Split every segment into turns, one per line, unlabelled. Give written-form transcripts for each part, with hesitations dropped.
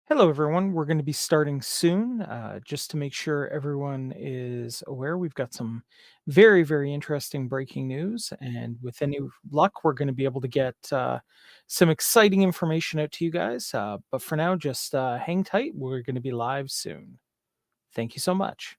Hello, everyone. We're going to be starting soon. Just to make sure everyone is aware, we've got some very, very interesting breaking news. And with any luck, we're going to be able to get some exciting information out to you guys. But for now, just hang tight. We're going to be live soon. Thank you so much.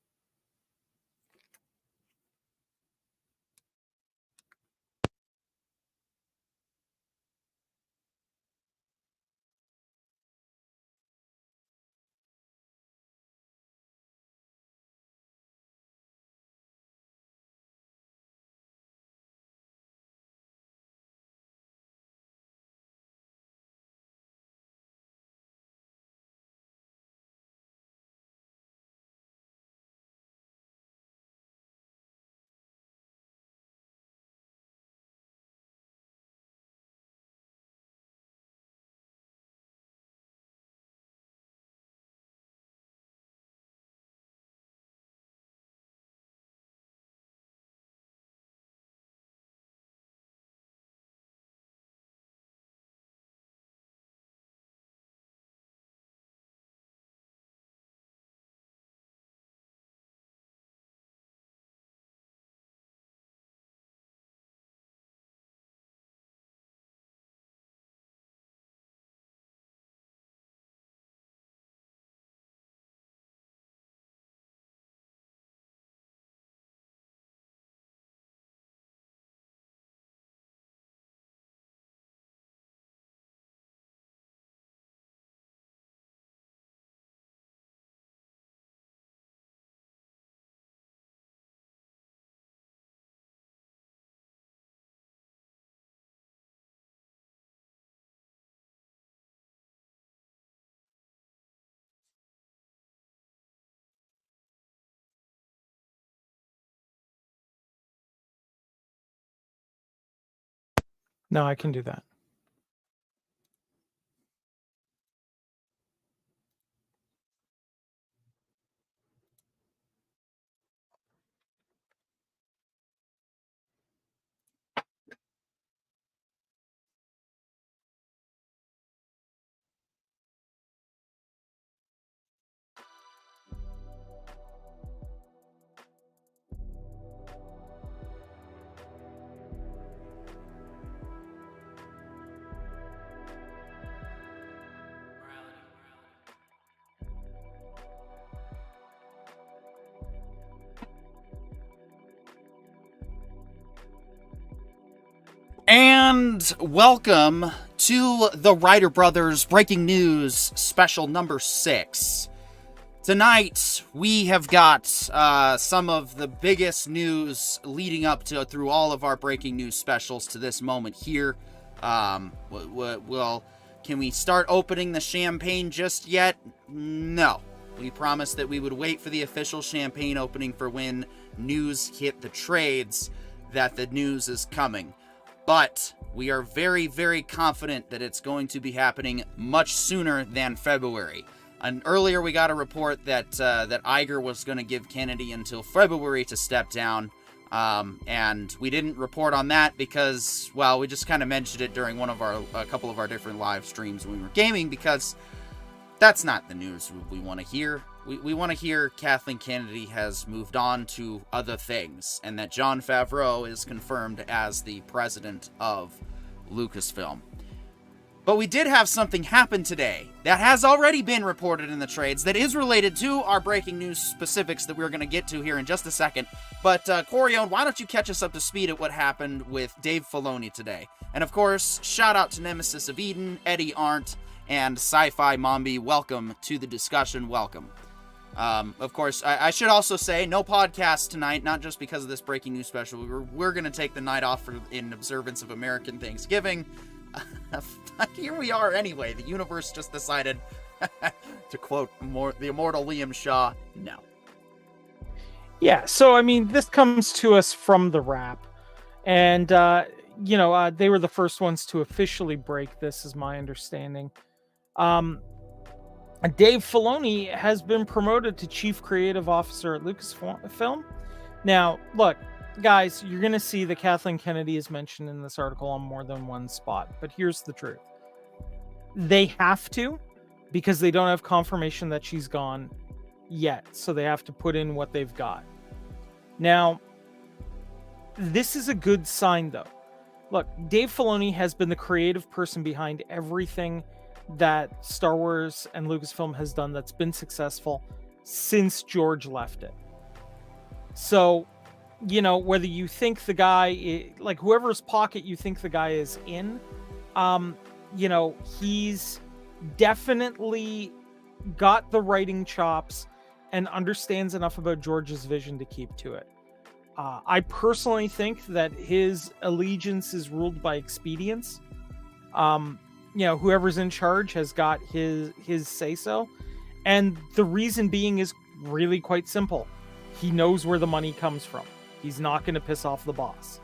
No, I can do that.
And welcome to the Ryder Brothers Breaking News Special number 6. Tonight, we have got some of the biggest news leading up to through all of our breaking news specials to this moment here. Well, can we start opening the champagne just yet? No. We promised that we would wait for the official champagne opening for when news hit the trades, that the news is coming. But we are very, very confident that it's going to be happening much sooner than February. And earlier we got a report that that Iger was going to give Kennedy until February to step down. And we didn't report on that because, well, we just kind of mentioned it during a couple of our different live streams when we were gaming, because that's not the news we want to hear. We want to hear Kathleen Kennedy has moved on to other things, and that Jon Favreau is confirmed as the president of Lucasfilm. But we did have something happen today that has already been reported in the trades that is related to our breaking news specifics that we're going to get to here in just a second. But Corione, why don't you catch us up to speed at what happened with Dave Filoni today? And of course, shout out to Nemesis of Eden, Eddie Arndt, and Sci-Fi Mombi. Welcome to the discussion. Welcome. Of course, I should also say, no podcast tonight, not just because of this breaking news special. We're going to take the night off in observance of American Thanksgiving. Here we are anyway. The universe just decided, to quote the immortal Liam Shaw, no.
Yeah, so, I mean, this comes to us from the Wrap. And, they were the first ones to officially break this, is my understanding. Dave Filoni has been promoted to Chief Creative Officer at Lucasfilm. Now, look, guys, you're going to see that Kathleen Kennedy is mentioned in this article on more than one spot. But here's the truth. They have to, because they don't have confirmation that she's gone yet. So they have to put in what they've got. Now, this is a good sign, though. Look, Dave Filoni has been the creative person behind everything that Star Wars and Lucasfilm has done that's been successful since George left it. So, you know, whether you think the guy, like whoever's pocket you think the guy is in, you know, he's definitely got the writing chops and understands enough about George's vision to keep to it. I personally think that his allegiance is ruled by expedience. You know, whoever's in charge has got his say-so. And the reason being is really quite simple. He knows where the money comes from. He's not going to piss off the boss.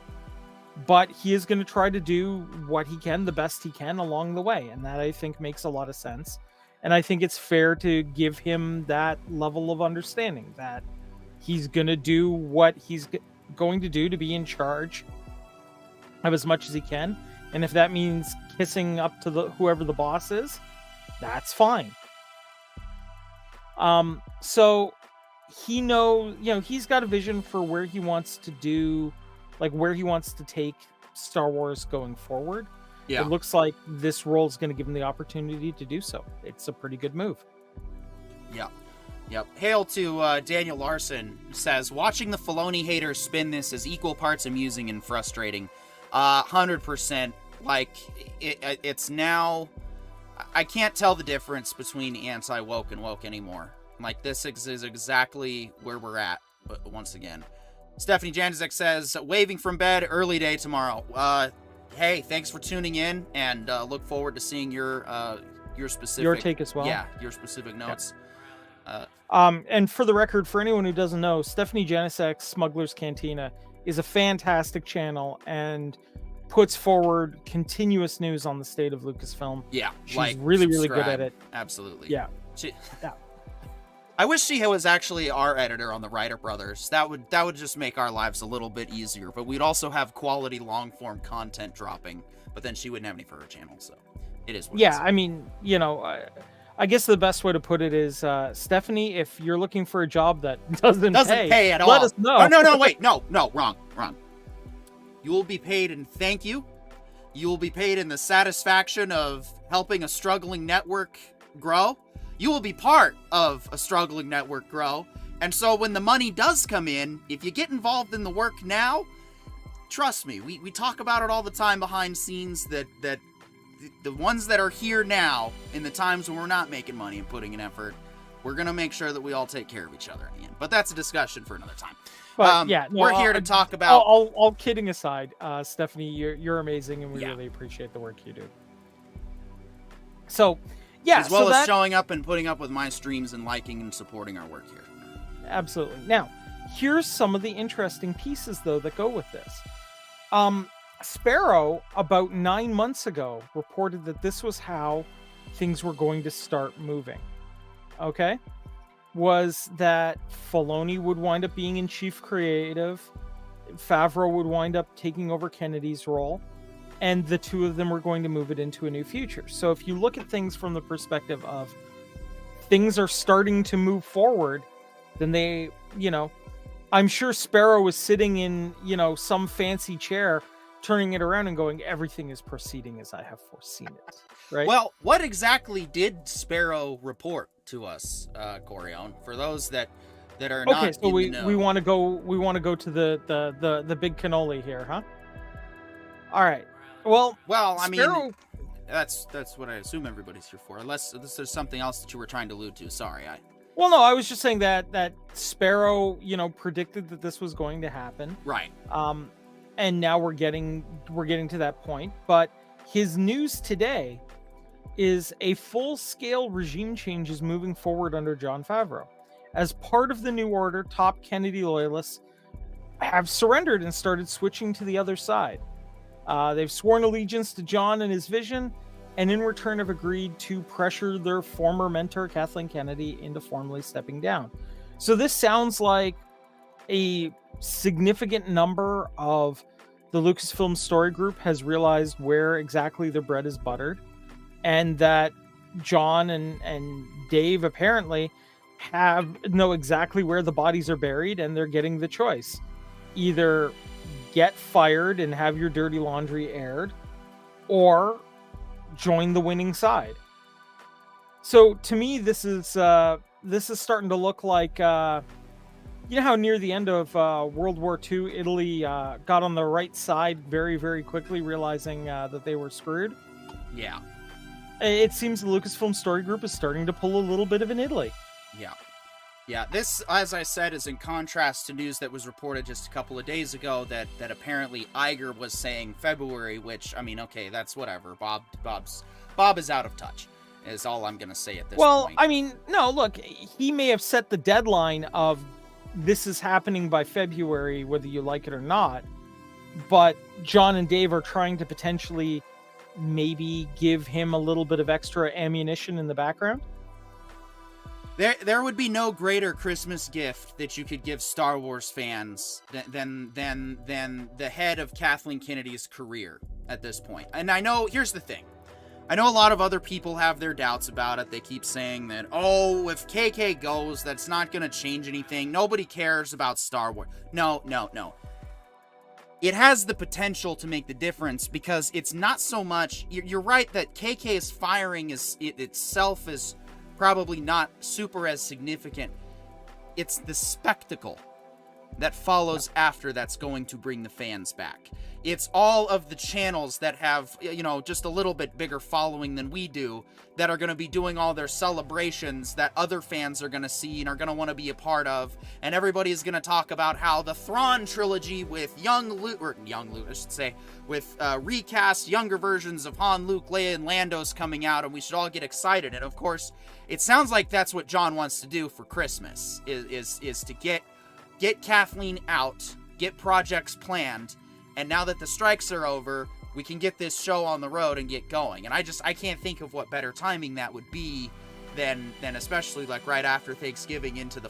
But he is going to try to do what he can, the best he can along the way. And that, I think, makes a lot of sense. And I think it's fair to give him that level of understanding that he's going to do what he's going to do to be in charge of as much as he can. And if that means kissing up to whoever the boss is, that's fine. So he knows, you know, he's got a vision for where he wants to do, like where he wants to take Star Wars going forward. Yeah. It looks like this role is going to give him the opportunity to do so. It's a pretty good move.
Yeah. Yep. Hail to Daniel Larson says, watching the Filoni haters spin this is equal parts amusing and frustrating. 100%. Like, it's now, I can't tell the difference between anti-woke and woke anymore. Like, this is exactly where we're at, once again. Stephanie Janczek says, waving from bed, early day tomorrow. Hey, thanks for tuning in, and look forward to seeing your specific...
Your take as well.
Yeah, your specific notes.
Yep. And for the record, for anyone who doesn't know, Stephanie Janczek's Smuggler's Cantina is a fantastic channel and puts forward continuous news on the state of Lucasfilm.
Yeah.
She's really good at it.
Absolutely.
Yeah.
Yeah. I wish she was actually our editor on the Writer Brothers. That would just make our lives a little bit easier, but we'd also have quality long-form content dropping, but then she wouldn't have any for her channel, so it is what it is.
I mean, you know, I guess the best way to put it is, Stephanie, if you're looking for a job that doesn't pay at all, let us know.
Oh, no, wait. No, wrong. You will be paid in thank you. You will be paid in the satisfaction of helping a struggling network grow. You will be part of a struggling network grow. And so when the money does come in, if you get involved in the work now, trust me, we talk about it all the time behind scenes that the ones that are here now in the times when we're not making money and putting in effort, we're going to make sure that we all take care of each other in the end. But that's a discussion for another time.
But
we're here to talk about...
All kidding aside, Stephanie, you're amazing, and we really appreciate the work you do. So,
as well as showing up and putting up with my streams and liking and supporting our work here.
Absolutely. Now, here's some of the interesting pieces, though, that go with this. Sparrow, about 9 months ago, reported that this was how things were going to start moving. Okay? Was that Filoni would wind up being in chief creative, Favreau would wind up taking over Kennedy's role, and the two of them were going to move it into a new future. So if you look at things from the perspective of things are starting to move forward, then they, you know, I'm sure Sparrow was sitting in, you know, some fancy chair, turning it around and going, everything is proceeding as I have foreseen it. Right?
Well, what exactly did Sparrow report to us, Corion? For those that are not
okay, so
in the know.
we want to go to the big cannoli here, huh? All right. Well,
I
Sparrow...
mean, that's what I assume everybody's here for, unless there's something else that you were trying to allude to. Sorry,
Well, no, I was just saying that Sparrow, you know, predicted that this was going to happen.
Right.
And now we're getting to that point. But his news today is a full-scale regime change is moving forward under Jon Favreau. As part of the new order, top Kennedy loyalists have surrendered and started switching to the other side. They've sworn allegiance to Jon and his vision, and in return have agreed to pressure their former mentor, Kathleen Kennedy, into formally stepping down. So this sounds like a significant number of the Lucasfilm story group has realized where exactly the bread is buttered, and that John and Dave apparently know exactly where the bodies are buried, and they're getting the choice: either get fired and have your dirty laundry aired, or join the winning side. So to me, this is starting to look like you know how near the end of World War II, Italy got on the right side very, very quickly, realizing that they were screwed.
Yeah.
It seems the Lucasfilm Story Group is starting to pull a little bit of an Italy.
Yeah. Yeah, this, as I said, is in contrast to news that was reported just a couple of days ago that apparently Iger was saying February, which, I mean, okay, that's whatever. Bob is out of touch, is all I'm going to say at this point.
Well, I mean, no, look, he may have set the deadline of this is happening by February, whether you like it or not, but John and Dave are trying to potentially maybe give him a little bit of extra ammunition in the background.
There would be no greater Christmas gift that you could give Star Wars fans than the head of Kathleen Kennedy's career at this point. And I know, here's the thing. I know a lot of other people have their doubts about it. They keep saying that, oh, if KK goes, that's not going to change anything. Nobody cares about Star Wars. No. It has the potential to make the difference, because it's not so much... You're right that KK's firing itself is probably not super as significant. It's the spectacle that follows after that's going to bring the fans back. It's all of the channels that have, just a little bit bigger following than we do, that are going to be doing all their celebrations that other fans are going to see and are going to want to be a part of. And everybody's going to talk about how the Thrawn trilogy with with recast younger versions of Han, Luke, Leia, and Lando's coming out, and we should all get excited. And of course, it sounds like that's what John wants to do for Christmas, is to get Kathleen out, get projects planned, and now that the strikes are over, we can get this show on the road and get going. And I can't think of what better timing that would be than especially like right after Thanksgiving into the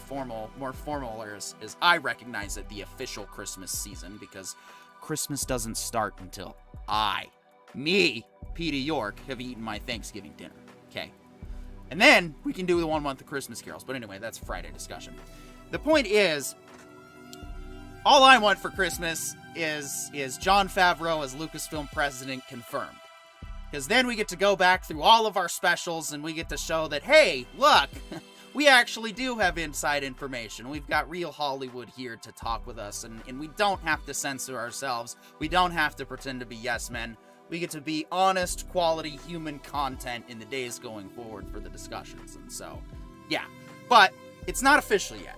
more formal, or as I recognize it, the official Christmas season, because Christmas doesn't start until Peter York, have eaten my Thanksgiving dinner. Okay. And then we can do the 1 month of Christmas carols. But anyway, that's a Friday discussion. The point is, all I want for Christmas is Jon Favreau as Lucasfilm president confirmed. Because then we get to go back through all of our specials and we get to show that, hey, look, we actually do have inside information. We've got real Hollywood here to talk with us, and we don't have to censor ourselves. We don't have to pretend to be yes men. We get to be honest, quality human content in the days going forward for the discussions. And so, yeah. But it's not official yet.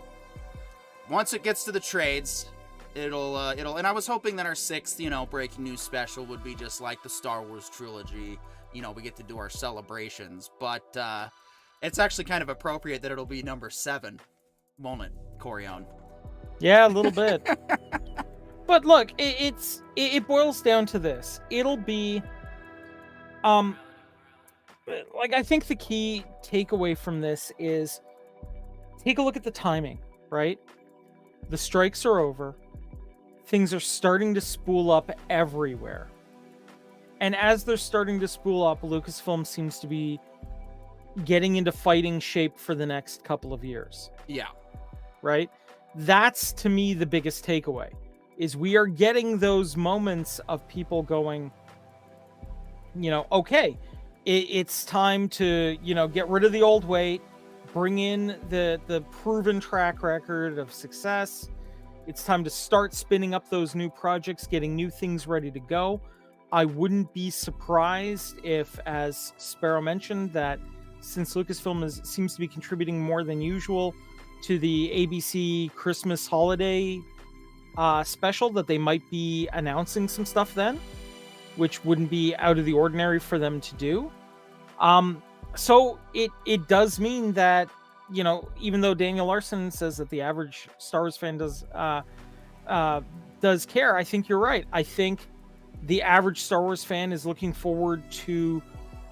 Once it gets to the trades, it'll, and I was hoping that our 6th, breaking news special would be just like the Star Wars trilogy. We get to do our celebrations, but, it's actually kind of appropriate that it'll be number 7, won't it, Corion?
Yeah, a little bit. But look, it boils down to this. It'll be, I think the key takeaway from this is take a look at the timing, right? The strikes are over. Things are starting to spool up everywhere. And as they're starting to spool up, Lucasfilm seems to be getting into fighting shape for the next couple of years.
Yeah.
Right? That's, to me, the biggest takeaway, is we are getting those moments of people going, okay, it's time to, get rid of the old weight, bring in the proven track record of success. It's time to start spinning up those new projects, getting new things ready to go. I wouldn't be surprised if, as Sparrow mentioned, that since Lucasfilm seems to be contributing more than usual to the ABC Christmas holiday special, that they might be announcing some stuff then, which wouldn't be out of the ordinary for them to do. So it does mean that, even though Daniel Larson says that the average Star Wars fan does care, I think you're right. I think the average Star Wars fan is looking forward to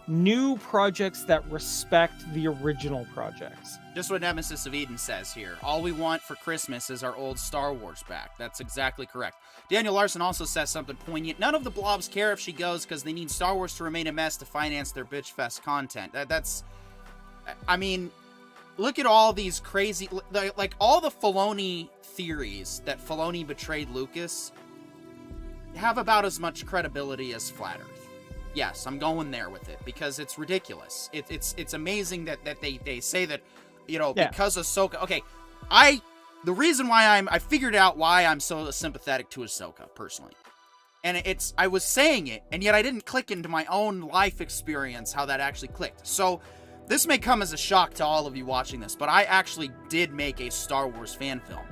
new projects that respect the original projects.
Just what Nemesis of Eden says here. All we want for Christmas is our old Star Wars back. That's exactly correct. Daniel Larson also says something poignant. None of the blobs care if she goes because they need Star Wars to remain a mess to finance their bitch fest content. That's, I mean, look at all these crazy, like all the Filoni theories that Filoni betrayed Lucas have about as much credibility as Flat Earth. Yes, I'm going there with it because it's ridiculous. It's amazing that they say that, you know, because Ahsoka. Okay, the reason why I figured out why I'm so sympathetic to Ahsoka personally, and I was saying it, and yet I didn't click into my own life experience how that actually clicked. So this may come as a shock to all of you watching this, but I actually did make a Star Wars fan film,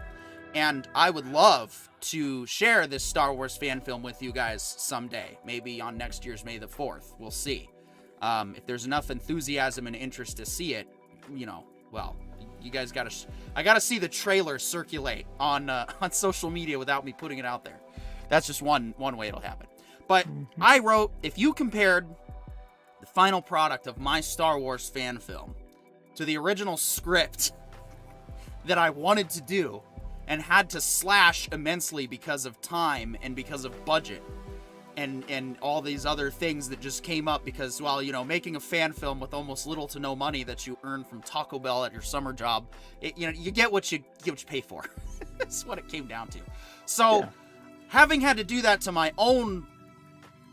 and I would love to share this Star Wars fan film with you guys someday, maybe on next year's May the 4th. We'll see. If there's enough enthusiasm and interest to see it, you know, well, you guys I gotta see the trailer circulate on social media without me putting it out there. That's just one way it'll happen. But I wrote, if you compared the final product of my Star Wars fan film to the original script that I wanted to do, and had to slash immensely because of time and because of budget and all these other things that just came up because, well, you know, making a fan film with almost little to no money that you earn from Taco Bell at your summer job, you know, you get what you pay for. That's what it came down to. So having had to do that to my own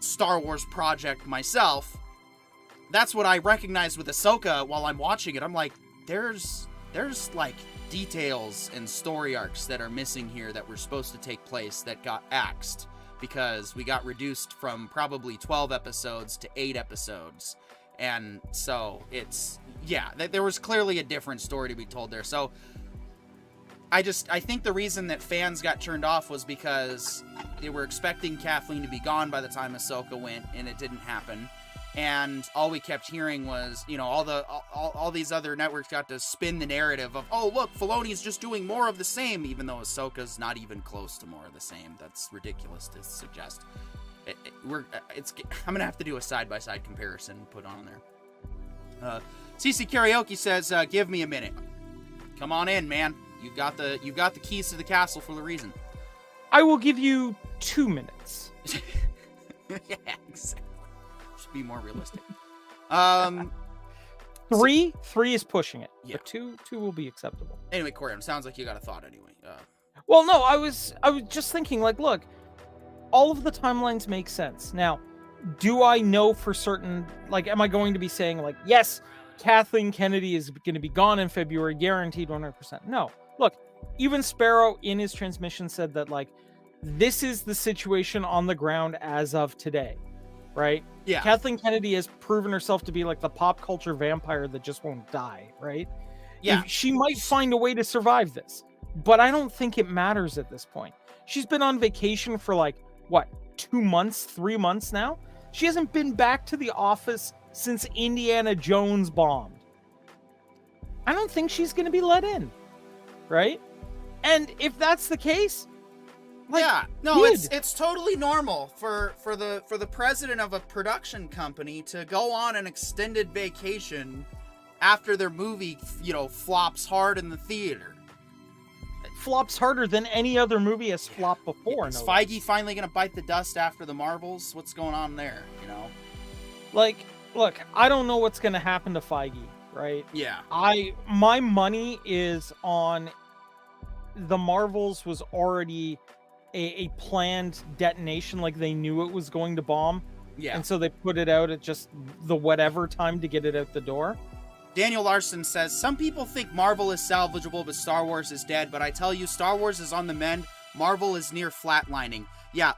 Star Wars project myself, that's what I recognized with Ahsoka while I'm watching it. I'm like, there's like details and story arcs that are missing here that were supposed to take place that got axed because we got reduced from probably 12 episodes to 8 episodes. And so it's, there was clearly a different story to be told there. So I think the reason that fans got turned off was because they were expecting Kathleen to be gone by the time Ahsoka went, and it didn't happen. And all we kept hearing was, you know, all these other networks got to spin the narrative of, oh, look, Filoni's just doing more of the same, even though Ahsoka's not even close to more of the same. That's ridiculous to suggest. I'm gonna have to do a side-by-side comparison and put on there. CC Karaoke says, "Give me a minute. Come on in, man. You've got the keys to the castle for the reason."
I will give you 2 minutes.
Yeah, exactly. Be more realistic.
3 is pushing it.
Yeah.
But 2 will be acceptable.
Anyway, Corian, sounds like you got a thought anyway.
Well, no, I was just thinking, like, look, all of the timelines make sense. Now, do I know for certain, like, am I going to be saying, like, yes, Kathleen Kennedy is going to be gone in February, guaranteed 100%? No. Look, even Sparrow in his transmission said that, like, this is the situation on the ground as of today. Right?
Yeah.
Kathleen Kennedy has proven herself to be like the pop culture vampire that just won't die, right?
Yeah.
She might find a way to survive this, but I don't think it matters at this point. She's been on vacation for like, what, 2 months, 3 months now? She hasn't been back to the office since Indiana Jones bombed. I don't think she's going to be let in, right? And if that's the case, like,
yeah, no, it's totally normal for the president of a production company to go on an extended vacation after their movie, you know, flops hard in the theater.
It flops harder than any other movie has flopped before.
Is Feige finally gonna bite the dust after the Marvels? What's going on there? You know,
like, look, I don't know what's gonna happen to Feige, right?
Yeah,
my money is on the Marvels was already a planned detonation, like they knew it was going to bomb.
Yeah.
And so they put it out at just the whatever time to get it out the door.
Daniel Larson says, some people think Marvel is salvageable, but Star Wars is dead. But I tell you, Star Wars is on the mend. Marvel is near flatlining. Yeah,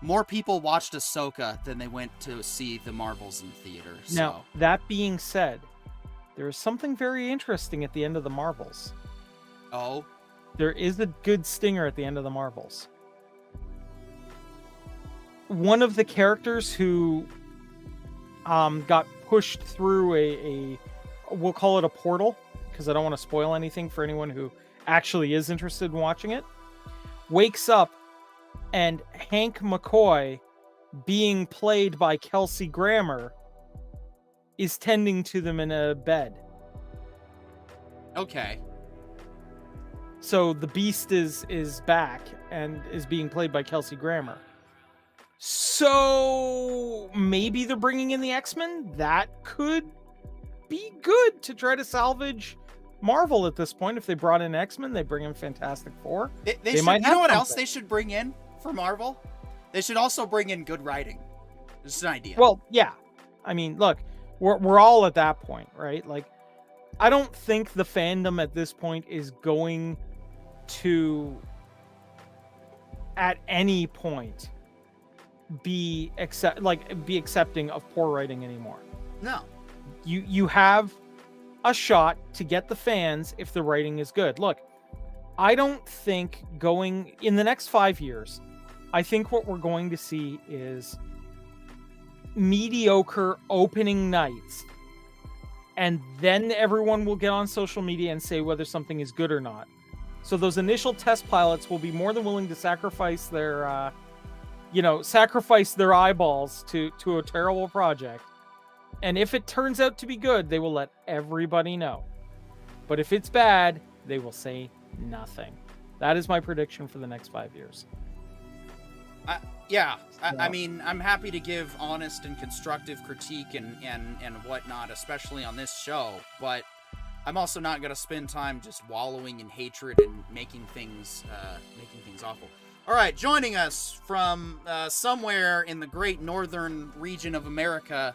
more people watched Ahsoka than they went to see the Marvels in theater. So.
Now, that being said, there is something very interesting at the end of the Marvels.
Oh?
There is a good stinger at the end of the Marvels. One of the characters who got pushed through a we'll call it a portal, because I don't want to spoil anything for anyone who actually is interested in watching it, wakes up and Hank McCoy, being played by Kelsey Grammer, is tending to them in a bed.
Okay.
So the Beast is back and is being played by Kelsey Grammer. So maybe they're bringing in the X-Men. That could be good to try to salvage Marvel at this point. If they brought in X-Men, they bring in Fantastic Four.
They should,
might
you know what
something.
else they should bring in for Marvel? They should also bring in good writing. This is an idea.
Well, yeah. I mean, look, we're all at that point, right? Like, I don't think the fandom at this point is going to, at any point, be accepting of poor writing anymore.
No.
You have a shot to get the fans if the writing is good. Look, I don't think going in the next 5 years, I think what we're going to see is mediocre opening nights, and then everyone will get on social media and say whether something is good or not. So those initial test pilots will be more than willing to sacrifice their eyeballs to a terrible project. And if it turns out to be good, they will let everybody know. But if it's bad, they will say nothing. That is my prediction for the next 5 years.
I mean, I'm happy to give honest and constructive critique and whatnot, especially on this show. But I'm also not going to spend time just wallowing in hatred and making things awful. All right, joining us from somewhere in the great northern region of America,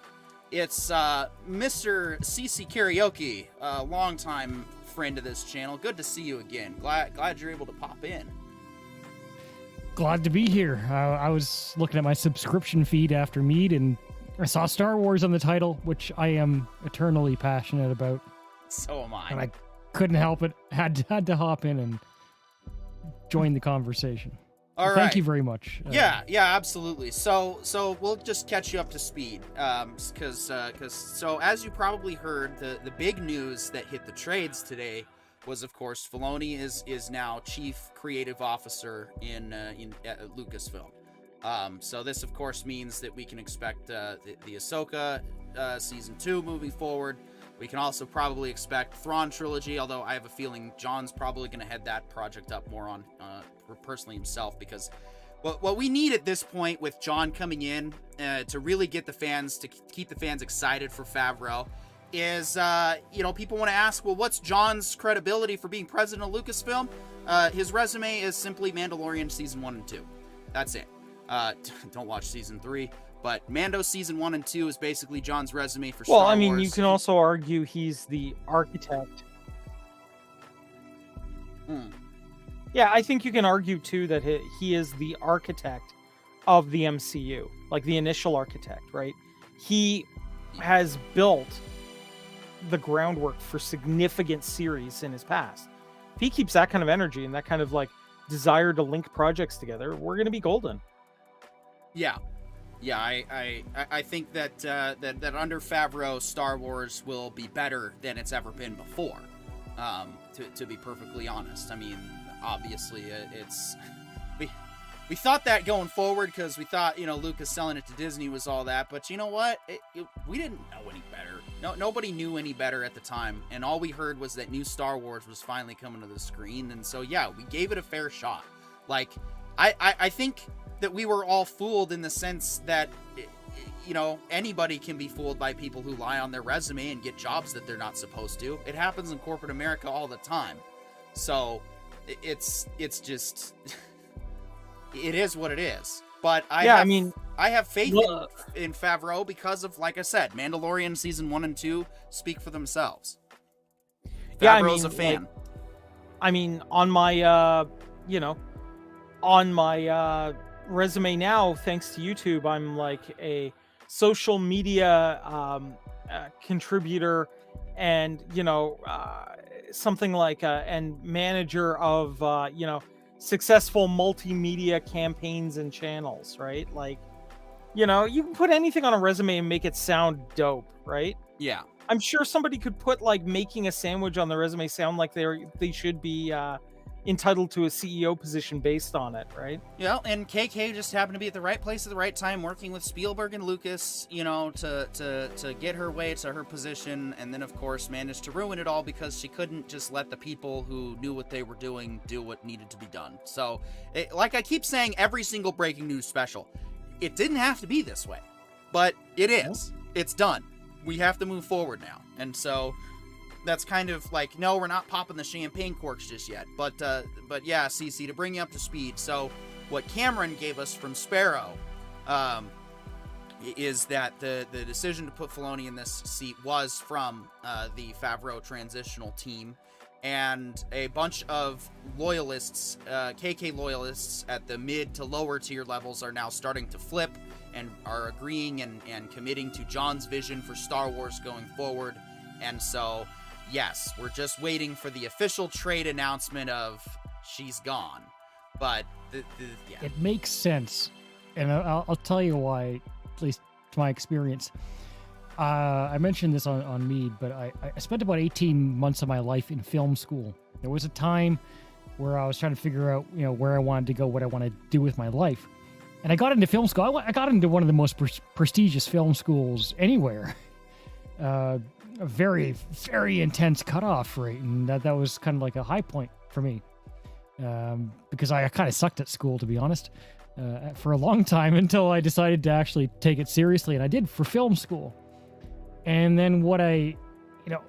it's Mr. CC Karaoke, a longtime friend of this channel. Good to see you again. Glad you're able to pop in.
Glad to be here. I was looking at my subscription feed after Mead, and I saw Star Wars on the title, which I am eternally passionate about.
So am I.
And I couldn't help it. Had to hop in and join the conversation.
All right.
Thank you very much.
Yeah, absolutely. So we'll just catch you up to speed, because as you probably heard, the big news that hit the trades today was, of course, Filoni is now Chief Creative Officer in Lucasfilm. So this, of course, means that we can expect the Ahsoka season 2 moving forward. We can also probably expect Thrawn trilogy, although I have a feeling John's probably going to head that project up more on personally himself, because what we need at this point with John coming in to really get the fans, to keep the fans excited for Favreau, is people want to ask, well, what's John's credibility for being president of Lucasfilm? His resume is simply Mandalorian season 1 and 2. That's it. Don't watch season 3. But Mando season 1 and 2 is basically John's resume for Star Wars.
Well, I mean, you can also argue he's the architect. Yeah, I think you can argue, too, that he is the architect of the MCU. Like, the initial architect, right? He has built the groundwork for significant series in his past. If he keeps that kind of energy and that kind of, like, desire to link projects together, we're going to be golden.
Yeah. Yeah, I think that that under Favreau, Star Wars will be better than it's ever been before. To be perfectly honest, I mean, obviously, it's we thought that going forward, because we thought Lucas selling it to Disney was all that, but you know what? We didn't know any better. Nobody knew any better at the time, and all we heard was that new Star Wars was finally coming to the screen, and so yeah, we gave it a fair shot. Like, I think that we were all fooled in the sense that, anybody can be fooled by people who lie on their resume and get jobs that they're not supposed to. It happens in corporate America all the time. So it's just, it is what it is. But I have faith in Favreau because of, like I said, Mandalorian season 1 and 2 speak for themselves. Favreau's a fan.
On my resume now, thanks to YouTube, I'm like a social media contributor, and something like and manager of successful multimedia campaigns and channels, right? Like, you can put anything on a resume and make it sound dope, right?
Yeah.
I'm sure somebody could put like making a sandwich on the resume sound like they should be entitled to a CEO position based on it, right?
Yeah, and KK just happened to be at the right place at the right time, working with Spielberg and Lucas, to get her way to her position, and then of course managed to ruin it all because she couldn't just let the people who knew what they were doing do what needed to be done. So, like I keep saying, every single breaking news special, it didn't have to be this way, but it is. It's done. We have to move forward now, and so that's kind of like, no, we're not popping the champagne corks just yet. But yeah, CC, to bring you up to speed. So what Cameron gave us from Sparrow is that the decision to put Filoni in this seat was from the Favreau transitional team. And a bunch of loyalists, KK loyalists at the mid to lower tier levels are now starting to flip and are agreeing and committing to John's vision for Star Wars going forward. And so, yes, we're just waiting for the official trade announcement of she's gone. But, yeah.
It makes sense. And I'll tell you why, at least to my experience. I mentioned this on Mead, but I spent about 18 months of my life in film school. There was a time where I was trying to figure out, where I wanted to go, what I want to do with my life. And I got into film school. I got into one of the most prestigious film schools anywhere. A very, very intense cutoff rate, and that was kind of like a high point for me, because I kind of sucked at school, to be honest, for a long time, until I decided to actually take it seriously, and I did for film school. And then what I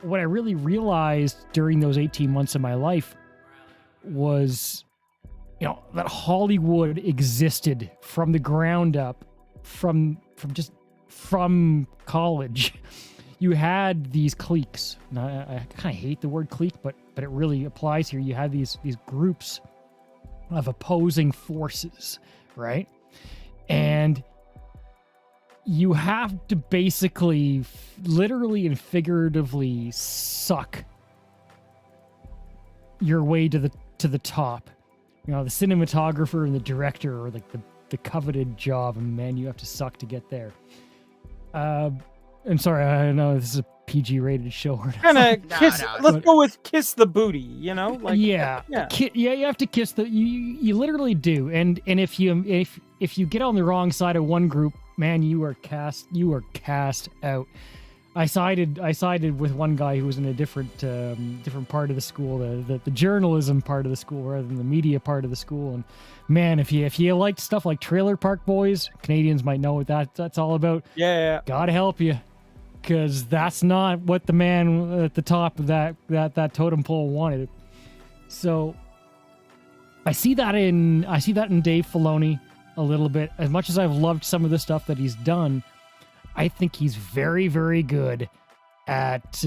really realized during those 18 months of my life was, that Hollywood existed from the ground up, from college. You had these cliques. Now, I kind of hate the word clique, but it really applies here. You had these groups of opposing forces, right? And you have to basically, literally and figuratively, suck your way to the top. The cinematographer and the director are like the coveted job, and man, you have to suck to get there. I'm sorry, I know this is a PG-rated show.
Let's go with kiss the booty, like
yeah. You have to kiss you literally do, and if you get on the wrong side of one group, man, you are cast out. I sided with one guy who was in a different part of the school, the journalism part of the school rather than the media part of the school. And man, if you liked stuff like Trailer Park Boys, Canadians might know what that's all about.
Yeah.
Gotta help you, because that's not what the man at the top of that totem pole wanted. So I see that in Dave Filoni a little bit. As much as I've loved some of the stuff that he's done, I think he's very, very good at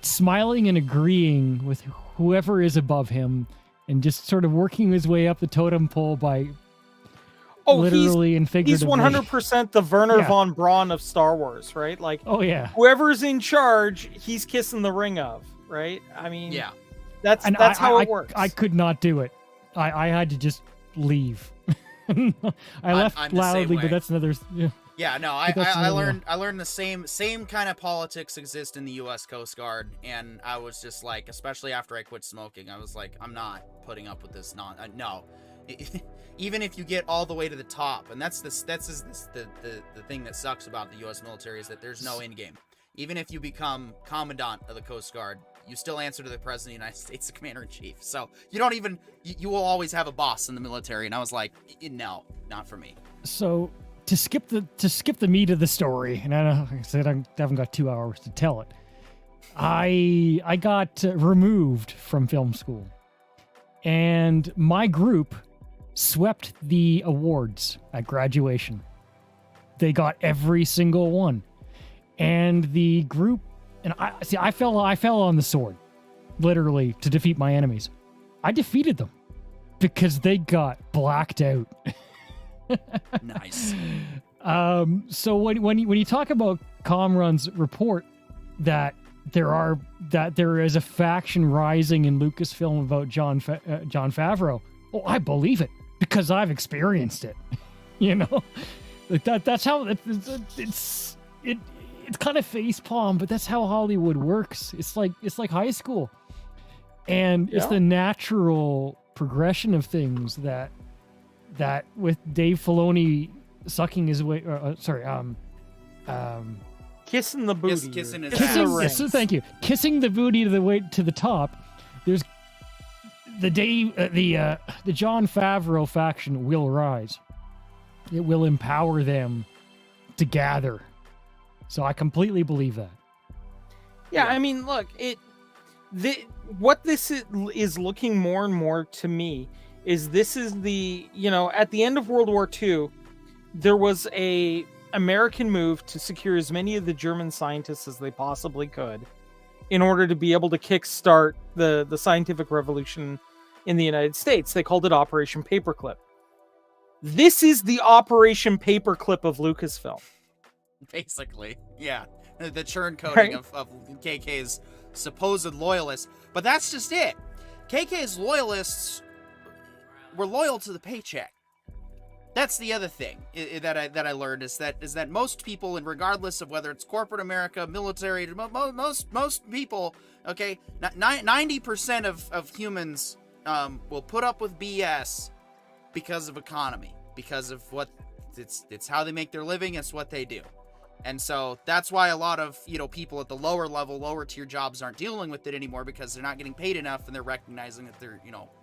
smiling and agreeing with whoever is above him, and just sort of working his way up the totem pole by literally and figuratively.
He's 100% the Werner von Braun of Star Wars, right? Like, whoever's in charge, he's kissing the ring of, right? I mean, that's how it works.
I could not do it. I had to just leave. I left loudly, but that's another.
Yeah, no, I learned the same kind of politics exist in the U.S. Coast Guard, and I was just like, especially after I quit smoking, I was like, I'm not putting up with this. No, even if you get all the way to the top, and that's the thing that sucks about the U.S. military is that there's no end game. Even if you become commandant of the Coast Guard, you still answer to the President of the United States, the Commander-in-Chief. So you don't even you will always have a boss in the military, and I was like, no, not for me.
So. To skip the meat of the story, and like I said, I haven't got 2 hours to tell it. I got removed from film school, and my group swept the awards at graduation. They got every single one, and the group, and I fell on the sword, literally, to defeat my enemies. I defeated them because they got blacked out.
Nice.
So when you talk about Comron's report that there is a faction rising in Lucasfilm about John Favreau, I believe it because I've experienced it. Like that's how it's kind of facepalm, but that's how Hollywood works. It's like high school. And it's
Yeah.
the natural progression of things that with Dave Filoni sucking his way,
Kissing the booty.
kissing
or
his
kissing
ass.
the
yes,
rings.
thank you. Kissing the booty to the way to the top. There's the Jon Favreau faction will rise. It will empower them to gather. So I completely believe that.
Yeah, I mean, look, what this is looking more and more to me is this is the, at the end of World War II, there was a American move to secure as many of the German scientists as they possibly could in order to be able to kickstart the scientific revolution in the United States. They called it Operation Paperclip. This is the Operation Paperclip of Lucasfilm.
Basically, yeah. The churn coding
Right.
of KK's supposed loyalists. But that's just it. KK's loyalists were loyal to the paycheck. That's the other thing that I learned is that most people, and regardless of whether it's corporate America, military, most people, okay, 90% of humans will put up with BS because of economy, because of what it's how they make their living, it's what they do. And so that's why a lot of, people at the lower level, lower tier jobs aren't dealing with it anymore, because they're not getting paid enough and they're recognizing that they're,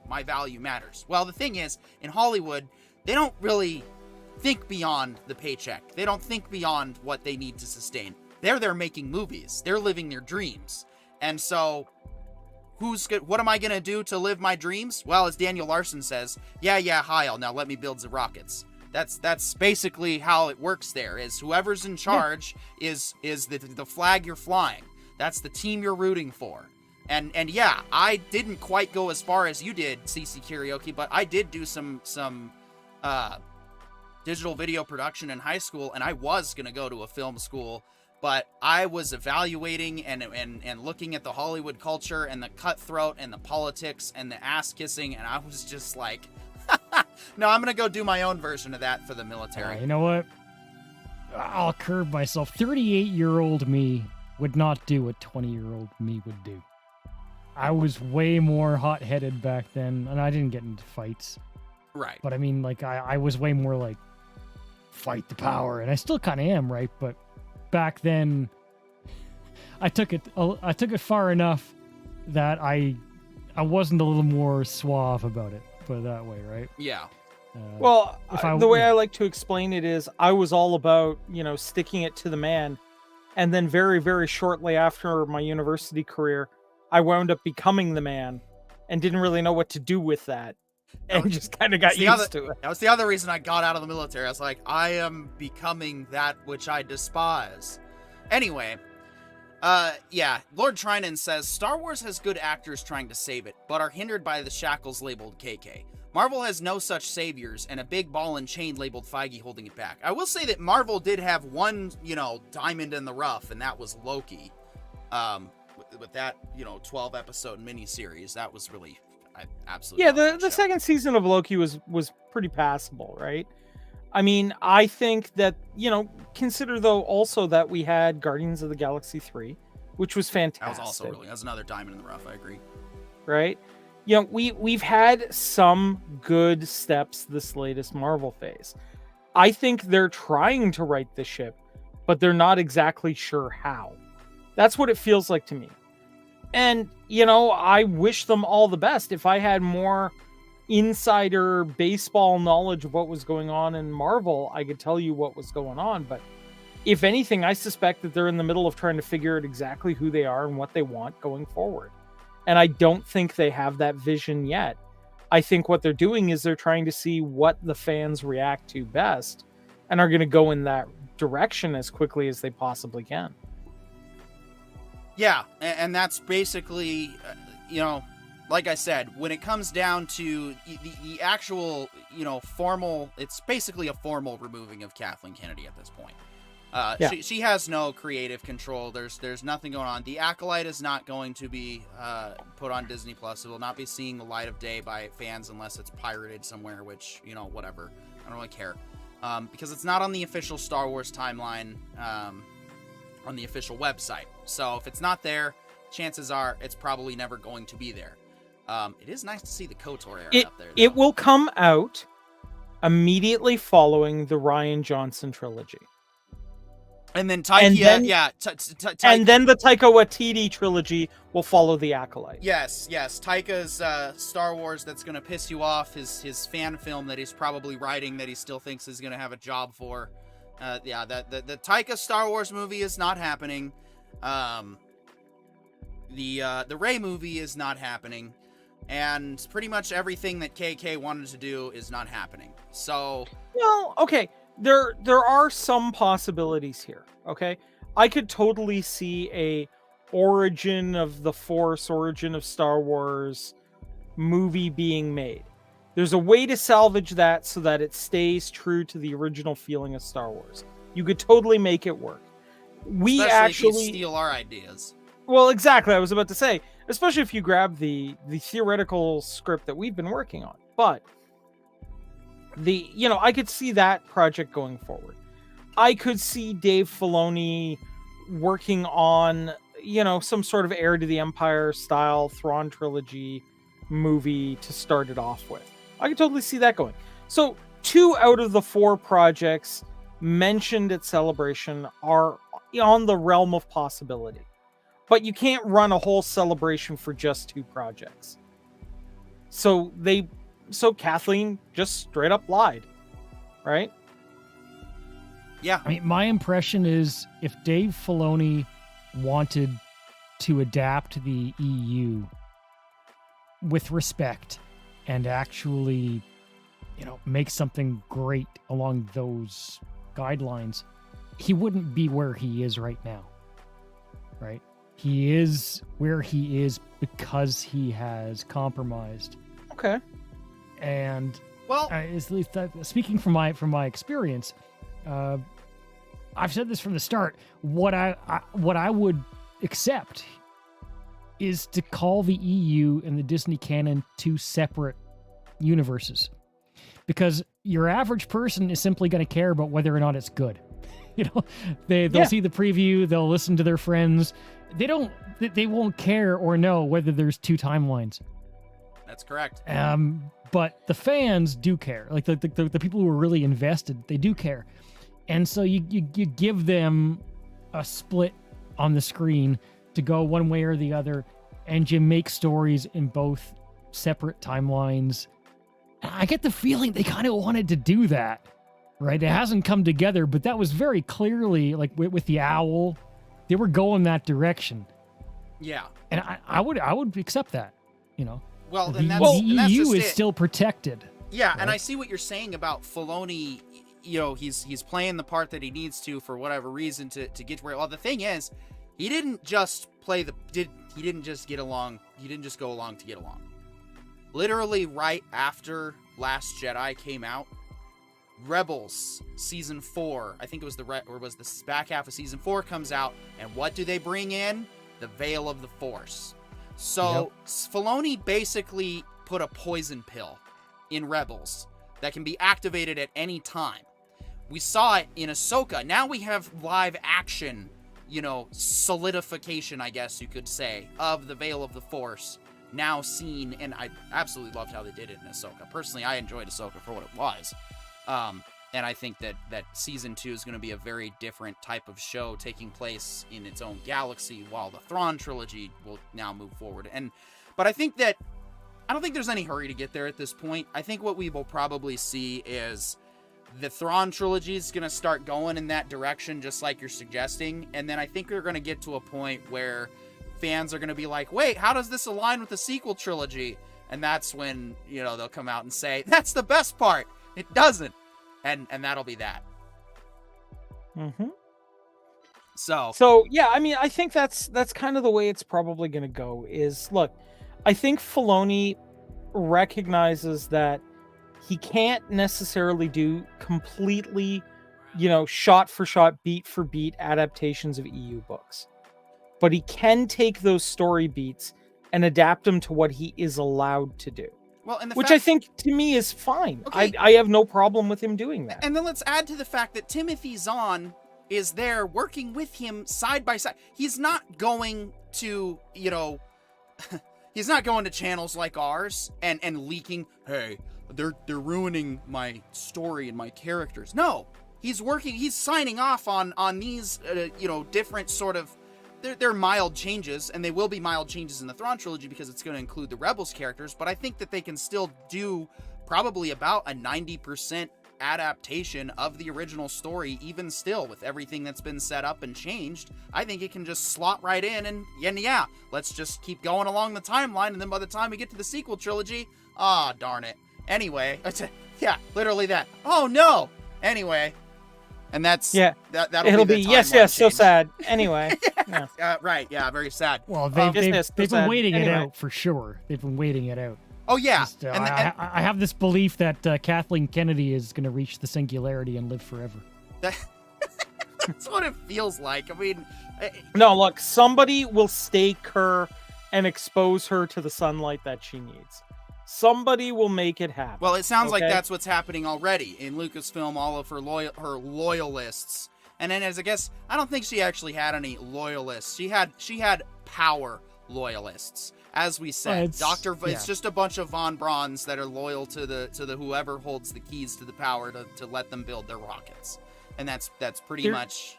my value matters. Well, the thing is, in Hollywood, they don't really think beyond the paycheck. They don't think beyond what they need to sustain. They're there making movies. They're living their dreams. And so what am I going to do to live my dreams? Well, as Daniel Larson says, yeah, Heil, now let me build the rockets. That's basically how it works there, is whoever's in charge is the flag you're flying. That's the team you're rooting for. And yeah, I didn't quite go as far as you did, CC Karaoke, but I did do some digital video production in high school, and I was going to go to a film school, but I was evaluating and looking at the Hollywood culture and the cutthroat and the politics and the ass kissing, and I was just like, no, I'm going to go do my own version of that for the military.
You know what? I'll curb myself. 38-year-old me would not do what 20-year-old me would do. I was way more hot-headed back then, and I didn't get into fights.
Right.
But I mean, like, I was way more like, fight the power, and I still kind of am, right? But back then, I took it far enough that I wasn't a little more suave about it. Put it that way, right?
Yeah.
Well, the way
yeah.
I like to explain it is I was all about, sticking it to the man. And then very, very shortly after my university career, I wound up becoming the man and didn't really know what to do with that. And just kind of got used to it.
That was the other reason I got out of the military. I was like, I am becoming that which I despise. Anyway, Lord Trinan says, Star Wars has good actors trying to save it, but are hindered by the shackles labeled KK. Marvel has no such saviors, and a big ball and chain labeled Feige holding it back. I will say that Marvel did have one, diamond in the rough, and that was Loki. With that, 12-episode miniseries, that was really, I absolutely.
Yeah, the second season of Loki was pretty passable, right? I mean, I think that, consider though also that we had Guardians of the Galaxy 3, which was fantastic.
That was also that was another diamond in the rough, I agree.
Right? We've had some good steps this latest Marvel phase. I think they're trying to right the ship, but they're not exactly sure how. That's what it feels like to me. And, I wish them all the best. If I had more insider baseball knowledge of what was going on in Marvel, I could tell you what was going on. But if anything, I suspect that they're in the middle of trying to figure out exactly who they are and what they want going forward. And I don't think they have that vision yet. I think what they're doing is they're trying to see what the fans react to best and are going to go in that direction as quickly as they possibly can.
Yeah, and that's basically, like I said, when it comes down to the actual, formal, it's basically a formal removing of Kathleen Kennedy at this point. She has no creative control. There's nothing going on. The Acolyte is not going to be put on Disney Plus. It will not be seeing the light of day by fans unless it's pirated somewhere, which, whatever. I don't really care. Because it's not on the official Star Wars timeline on the official website. So if it's not there, chances are it's probably never going to be there. It is nice to see the KOTOR era up there, though.
It will come out immediately following the Rian Johnson trilogy.
And then Taika,
and then the Taika Waititi trilogy will follow The Acolyte.
Yes. Taika's Star Wars that's going to piss you off, his fan film that he's probably writing that he still thinks is going to have a job for. The Taika Star Wars movie is not happening. The Rey movie is not happening. And pretty much everything that KK wanted to do is not happening. So...
Well, okay. There are some possibilities here, okay? I could totally see a origin of the Force, origin of Star Wars movie being made. There's a way to salvage that so that it stays true to the original feeling of Star Wars. You could totally make it work.
Especially if you steal our ideas.
Well, exactly. I was about to say, especially if you grab the theoretical script that we've been working on. But I could see that project going forward. I could see Dave Filoni working on, some sort of Heir to the Empire style Thrawn trilogy movie to start it off with. I could totally see that going. So 2 out of the 4 projects mentioned at Celebration are on the realm of possibility. But you can't run a whole celebration for just 2 projects. So Kathleen just straight up lied, right?
Yeah.
I mean, my impression is if Dave Filoni wanted to adapt the EU with respect and actually, make something great along those guidelines, he wouldn't be where he is right now, right? He is where he is because he has compromised.
Okay.
And
at
least speaking from my experience, I've said this from the start. What I would accept is to call the EU and the Disney canon 2 separate universes, because your average person is simply going to care about whether or not it's good. They'll see the preview, they'll listen to their friends. They won't care or know whether there's 2 timelines.
That's correct.
But the fans do care. Like the people who are really invested, they do care. And so you give them a split on the screen to go one way or the other, and you make stories in both separate timelines. I get the feeling they kind of wanted to do that, right? It hasn't come together, but that was very clearly, like with the owl, they were going that direction.
Yeah.
And I would accept that,
Well,
the
that's
EU is
it.
still protected.
Yeah,
right?
And I see what you're saying about Filoni. He's playing the part that he needs to for whatever reason to get to where. Well, the thing is, he didn't just he didn't just get along. He didn't just go along to get along. Literally, right after Last Jedi came out, Rebels season 4, I think it was the back half of season 4 comes out, and what do they bring in? The Veil of the Force. So Filoni basically put a poison pill in Rebels that can be activated at any time. We saw it in Ahsoka. Now we have live action, solidification, I guess you could say, of the Veil of the Force now seen, and I absolutely loved how they did it in Ahsoka. Personally, I enjoyed Ahsoka for what it was. And I think that season 2 is going to be a very different type of show taking place in its own galaxy, while the Thrawn trilogy will now move forward. But I don't think there's any hurry to get there at this point. I think what we will probably see is the Thrawn trilogy is going to start going in that direction, just like you're suggesting. And then I think we're going to get to a point where fans are going to be like, wait, how does this align with the sequel trilogy? And that's when, they'll come out and say, that's the best part. It doesn't. And that'll be that.
Mm-hmm.
So
yeah, I mean, I think that's kind of the way it's probably going to go. Look, I think Filoni recognizes that he can't necessarily do completely, shot for shot, beat for beat adaptations of EU books, but he can take those story beats and adapt them to what he is allowed to do.
Well, and
I think to me is fine.
Okay.
I have no problem with him doing that.
And then let's add to the fact that Timothy Zahn is there working with him side by side. He's not going to, He's not going to channels like ours and leaking, hey, they're ruining my story and my characters. No, he's signing off on these, different sort of, they're mild changes, and they will be mild changes in the Thrawn trilogy because it's going to include the Rebels characters, but I think that they can still do probably about a 90% adaptation of the original story, even still, with everything that's been set up and changed. I think it can just slot right in, and yeah, let's just keep going along the timeline, and then by the time we get to the sequel trilogy, darn it. Anyway, yeah, literally that. Oh no! Anyway, and that's, that'll be the
yes,
change.
so sad. Anyway. Yeah.
Right, yeah, very sad.
Well, they've been waiting
anyway.
it out for sure. They've been waiting it out.
Oh, yeah.
Just, I have this belief that Kathleen Kennedy is going to reach the singularity and live forever.
That's what it feels like. I mean...
No, look, somebody will stake her and expose her to the sunlight that she needs. Somebody will make it happen.
Well, it sounds like that's what's happening already. In Lucasfilm, all of her loyalists. And then, I don't think she actually had any loyalists. She had power loyalists. As we said, it's just a bunch of Von Brauns that are loyal to the whoever holds the keys to the power to let them build their rockets, and that's pretty much.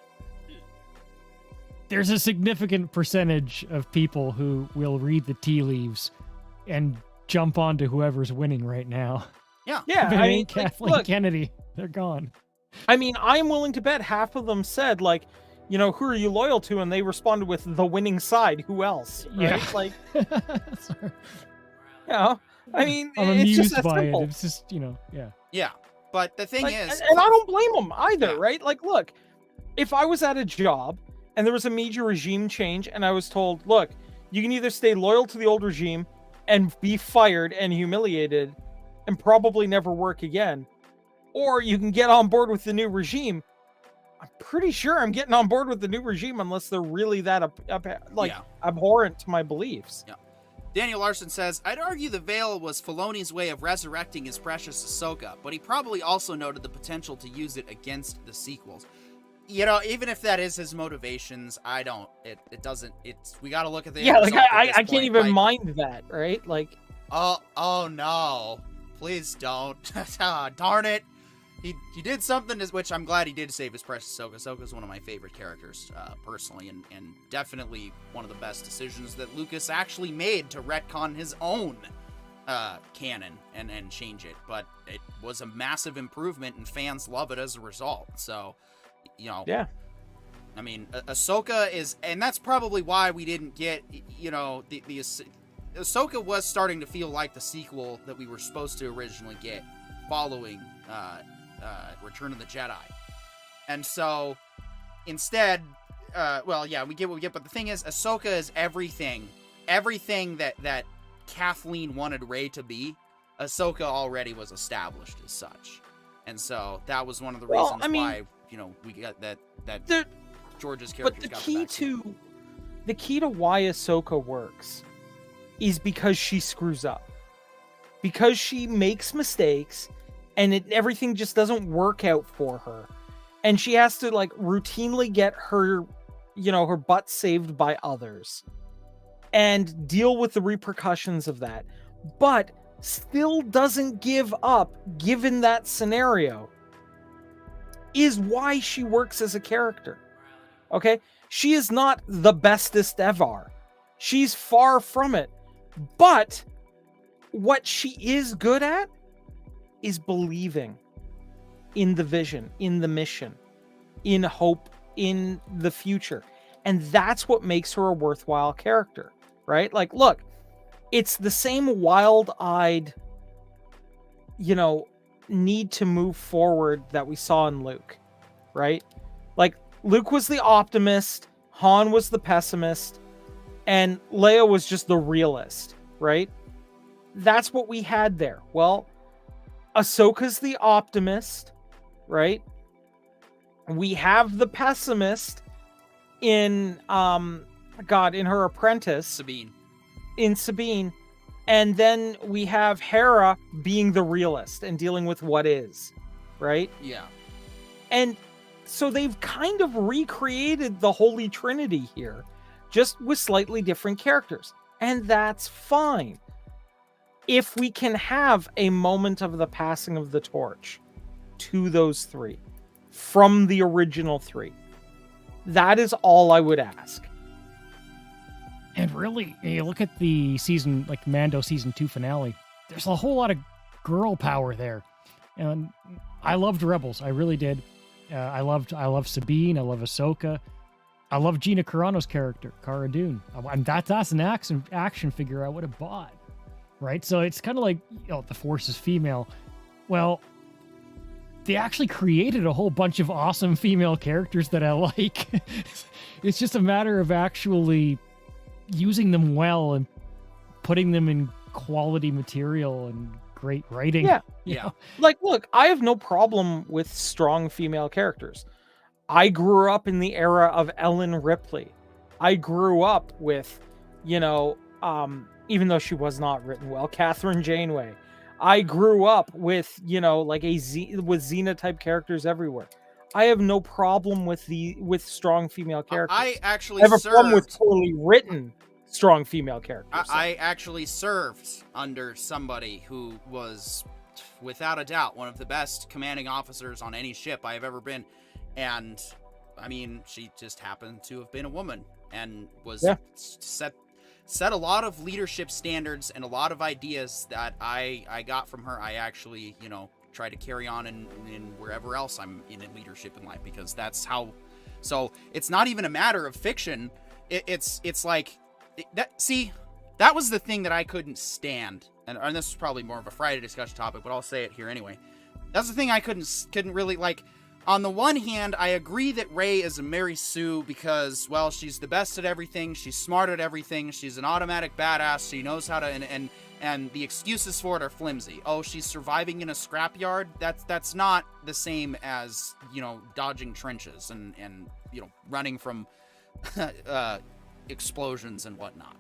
There's a significant percentage of people who will read the tea leaves and jump onto whoever's winning right now.
Yeah.
I mean, Kathleen Kennedy, they're gone.
I mean, I'm willing to bet half of them said, like, who are you loyal to? And they responded with the winning side. Who else? Right?
Yeah.
Like, I mean,
I'm
it's
amused
just that
by
simple.
it. It's just, yeah.
Yeah. But the thing is...
And I don't blame them either, right? Like, look, if I was at a job and there was a major regime change and I was told, look, you can either stay loyal to the old regime and be fired and humiliated and probably never work again, or you can get on board with the new regime, I'm pretty sure I'm getting on board with the new regime unless they're really that abhorrent to my beliefs.
Yeah. Daniel Larson says, I'd argue the veil was Filoni's way of resurrecting his precious Ahsoka, but he probably also noted the potential to use it against the sequels. Even if that is his motivations, I don't. It doesn't. We got to look at the
I can't even mind that, right? Like,
oh no, please don't. Darn it. He did something which I'm glad he did save his precious Ahsoka. Ahsoka's one of my favorite characters, personally, and definitely one of the best decisions that Lucas actually made to retcon his own canon and change it. But it was a massive improvement, and fans love it as a result. So,
yeah.
I mean, Ahsoka is, and that's probably why we didn't get, the Ahsoka was starting to feel like the sequel that we were supposed to originally get following Return of the Jedi. And so instead, we get what we get, but the thing is, Ahsoka is everything that Kathleen wanted Rey to be. Ahsoka already was established as such. And so that was one of the reasons why, we got that George's character got the backstory.
The key to why Ahsoka works is because she screws up. Because she makes mistakes and everything just doesn't work out for her. And she has to routinely get her, her butt saved by others and deal with the repercussions of that. But still doesn't give up given that scenario is why she works as a character. Okay? She is not the bestest ever. She's far from it. But what she is good at is believing in the vision, in the mission, in hope, in the future. And that's what makes her a worthwhile character, right? Like, look, it's the same wild-eyed, need to move forward that we saw in Luke, right? Like, Luke was the optimist, Han was the pessimist, and Leia was just the realist, right? That's what we had there. Well, Ahsoka's the optimist, right? We have the pessimist in her apprentice,
Sabine.
And then we have Hera being the realist and dealing with what is, right?
Yeah.
And so they've kind of recreated the Holy Trinity here, just with slightly different characters. And that's fine. If we can have a moment of the passing of the torch to those three from the original three, that is all I would ask.
And really, you look at the season, like Mando season 2 finale, there's a whole lot of girl power there. And I loved Rebels. I really did. I love Sabine. I love Ahsoka. I love Gina Carano's character, Cara Dune. And that's an action figure I would have bought. Right? So it's kind of like, the Force is female. Well, they actually created a whole bunch of awesome female characters that I like. It's just a matter of actually using them well and putting them in quality material and great writing.
Yeah.
Like, look, I have no problem with strong female characters. I grew up in the era of Ellen Ripley. I grew up with, even though she was not written well, Catherine Janeway. I grew up with, with Xena type characters everywhere. I have no problem with strong female characters.
I actually
have a problem with poorly written strong female characters.
I actually served under somebody who was, without a doubt, one of the best commanding officers on any ship I have ever been. And, I mean, she just happened to have been a woman and was set a lot of leadership standards and a lot of ideas that I got from her. I actually, try to carry on in wherever else I'm in leadership in life, because that's how. So it's not even a matter of fiction. It's like that. See, that was the thing that I couldn't stand, and this is probably more of a Friday discussion topic, but I'll say it here anyway. That's the thing I couldn't really like. On the one hand, I agree that Rey is a Mary Sue because, well, she's the best at everything. She's smart at everything. She's an automatic badass. She knows how to, and the excuses for it are flimsy. Oh, she's surviving in a scrapyard. That's not the same as, dodging trenches and running from explosions and whatnot.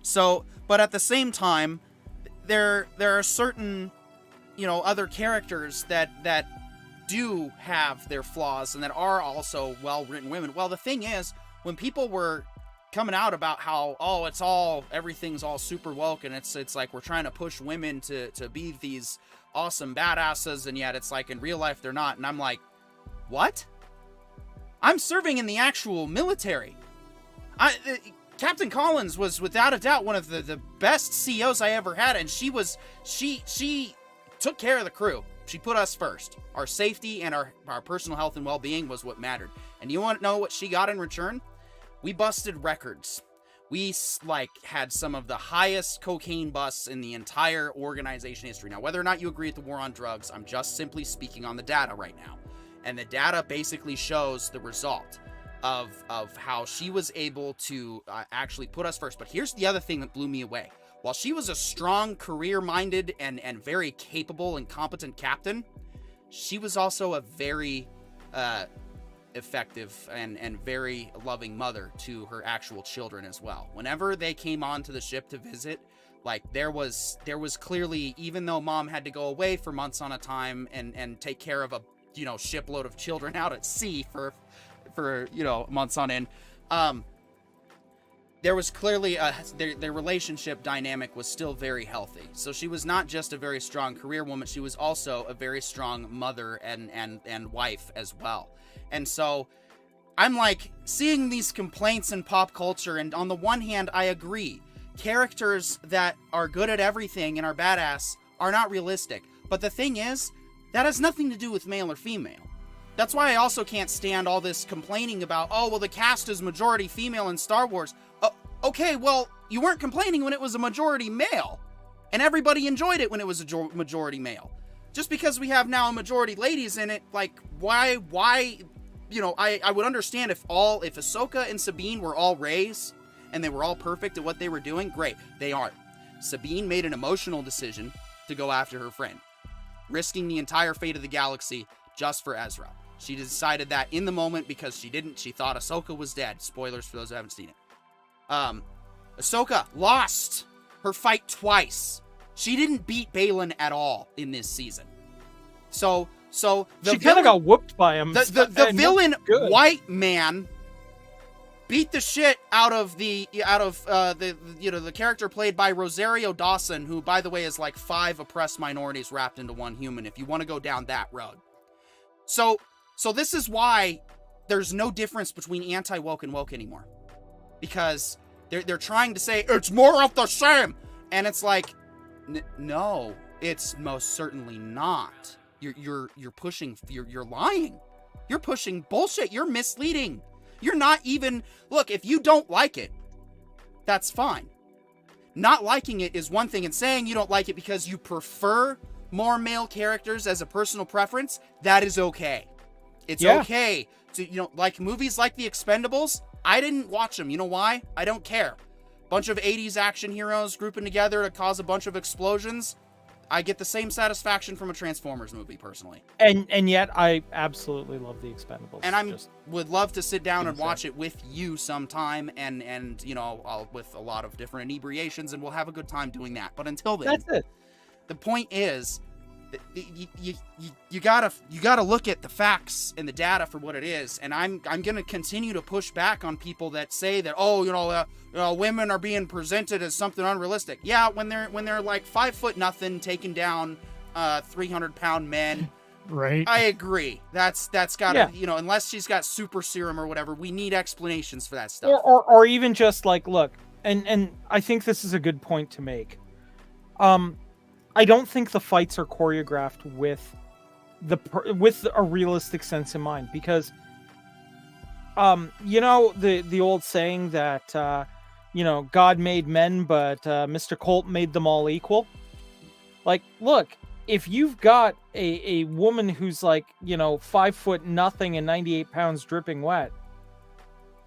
So, but at the same time, there are certain, other characters that do have their flaws and that are also well-written women. Well, the thing is, when people were coming out about how, everything's all super woke, and it's like we're trying to push women to be these awesome badasses, and yet it's like in real life they're not. And I'm like, what? I'm serving in the actual military. Captain Collins was without a doubt one of the best CEOs I ever had, and she took care of the crew. She put us first. Our safety and our personal health and well-being was what mattered. And you want to know what she got in return? We busted records. We had some of the highest cocaine busts in the entire organization history. Now, whether or not you agree with the war on drugs, I'm just simply speaking on the data right now. And the data basically shows the result of how she was able to actually put us first. But here's the other thing that blew me away. While she was a strong, career-minded, and very capable and competent captain, she was also a very effective and very loving mother to her actual children as well. Whenever they came onto the ship to visit, there was clearly, even though mom had to go away for months on a time and take care of a shipload of children out at sea for months on end, there was clearly their relationship dynamic was still very healthy. So she was not just a very strong career woman, she was also a very strong mother and wife as well. And so I'm seeing these complaints in pop culture, and on the one hand, I agree. Characters that are good at everything and are badass are not realistic. But the thing is, that has nothing to do with male or female. That's why I also can't stand all this complaining about, the cast is majority female in Star Wars. Okay, well, you weren't complaining when it was a majority male. And everybody enjoyed it when it was a majority male. Just because we have now a majority ladies in it, why, I would understand if Ahsoka and Sabine were all Reys, and they were all perfect at what they were doing, great. They aren't. Sabine made an emotional decision to go after her friend, risking the entire fate of the galaxy just for Ezra. She decided that in the moment because she thought Ahsoka was dead. Spoilers for those who haven't seen it. Ahsoka lost her fight twice. She didn't beat Balin at all in this season. So she
kind of got whooped by him.
The villain, white man, beat the shit out of the character played by Rosario Dawson, who, by the way, is like 5 oppressed minorities wrapped into one human, if you want to go down that road. So this is why there's no difference between anti-woke and woke anymore. Because they're trying to say, it's more of the same! And it's like, no, it's most certainly not. You're pushing, you're lying. You're pushing bullshit. You're misleading. You're not even, look, if you don't like it, that's fine. Not liking it is one thing, and saying you don't like it because you prefer more male characters as a personal preference, that is okay. It's okay to, like movies like The Expendables, I didn't watch them. You know why? I don't care. Bunch of 80s action heroes grouping together to cause a bunch of explosions. I get the same satisfaction from a Transformers movie, personally.
And yet, I absolutely love The Expendables.
And would love to sit down and watch it with you sometime, and with a lot of different inebriations, and we'll have a good time doing that. But until then,
that's it.
The point is, you gotta look at the facts and the data for what it is. And I'm gonna continue to push back on people that say that women are being presented as something unrealistic. Yeah, when they're like 5'0" taking down 300-pound men.
Right.
I agree. That's gotta unless she's got super serum or whatever, we need explanations for that stuff.
Or even just like, look, and I think this is a good point to make. I don't think the fights are choreographed with a realistic sense in mind, because the old saying that God made men, but Mr. Colt made them all equal. Like, look, if you've got a woman who's like 5'0" and 98 pounds dripping wet,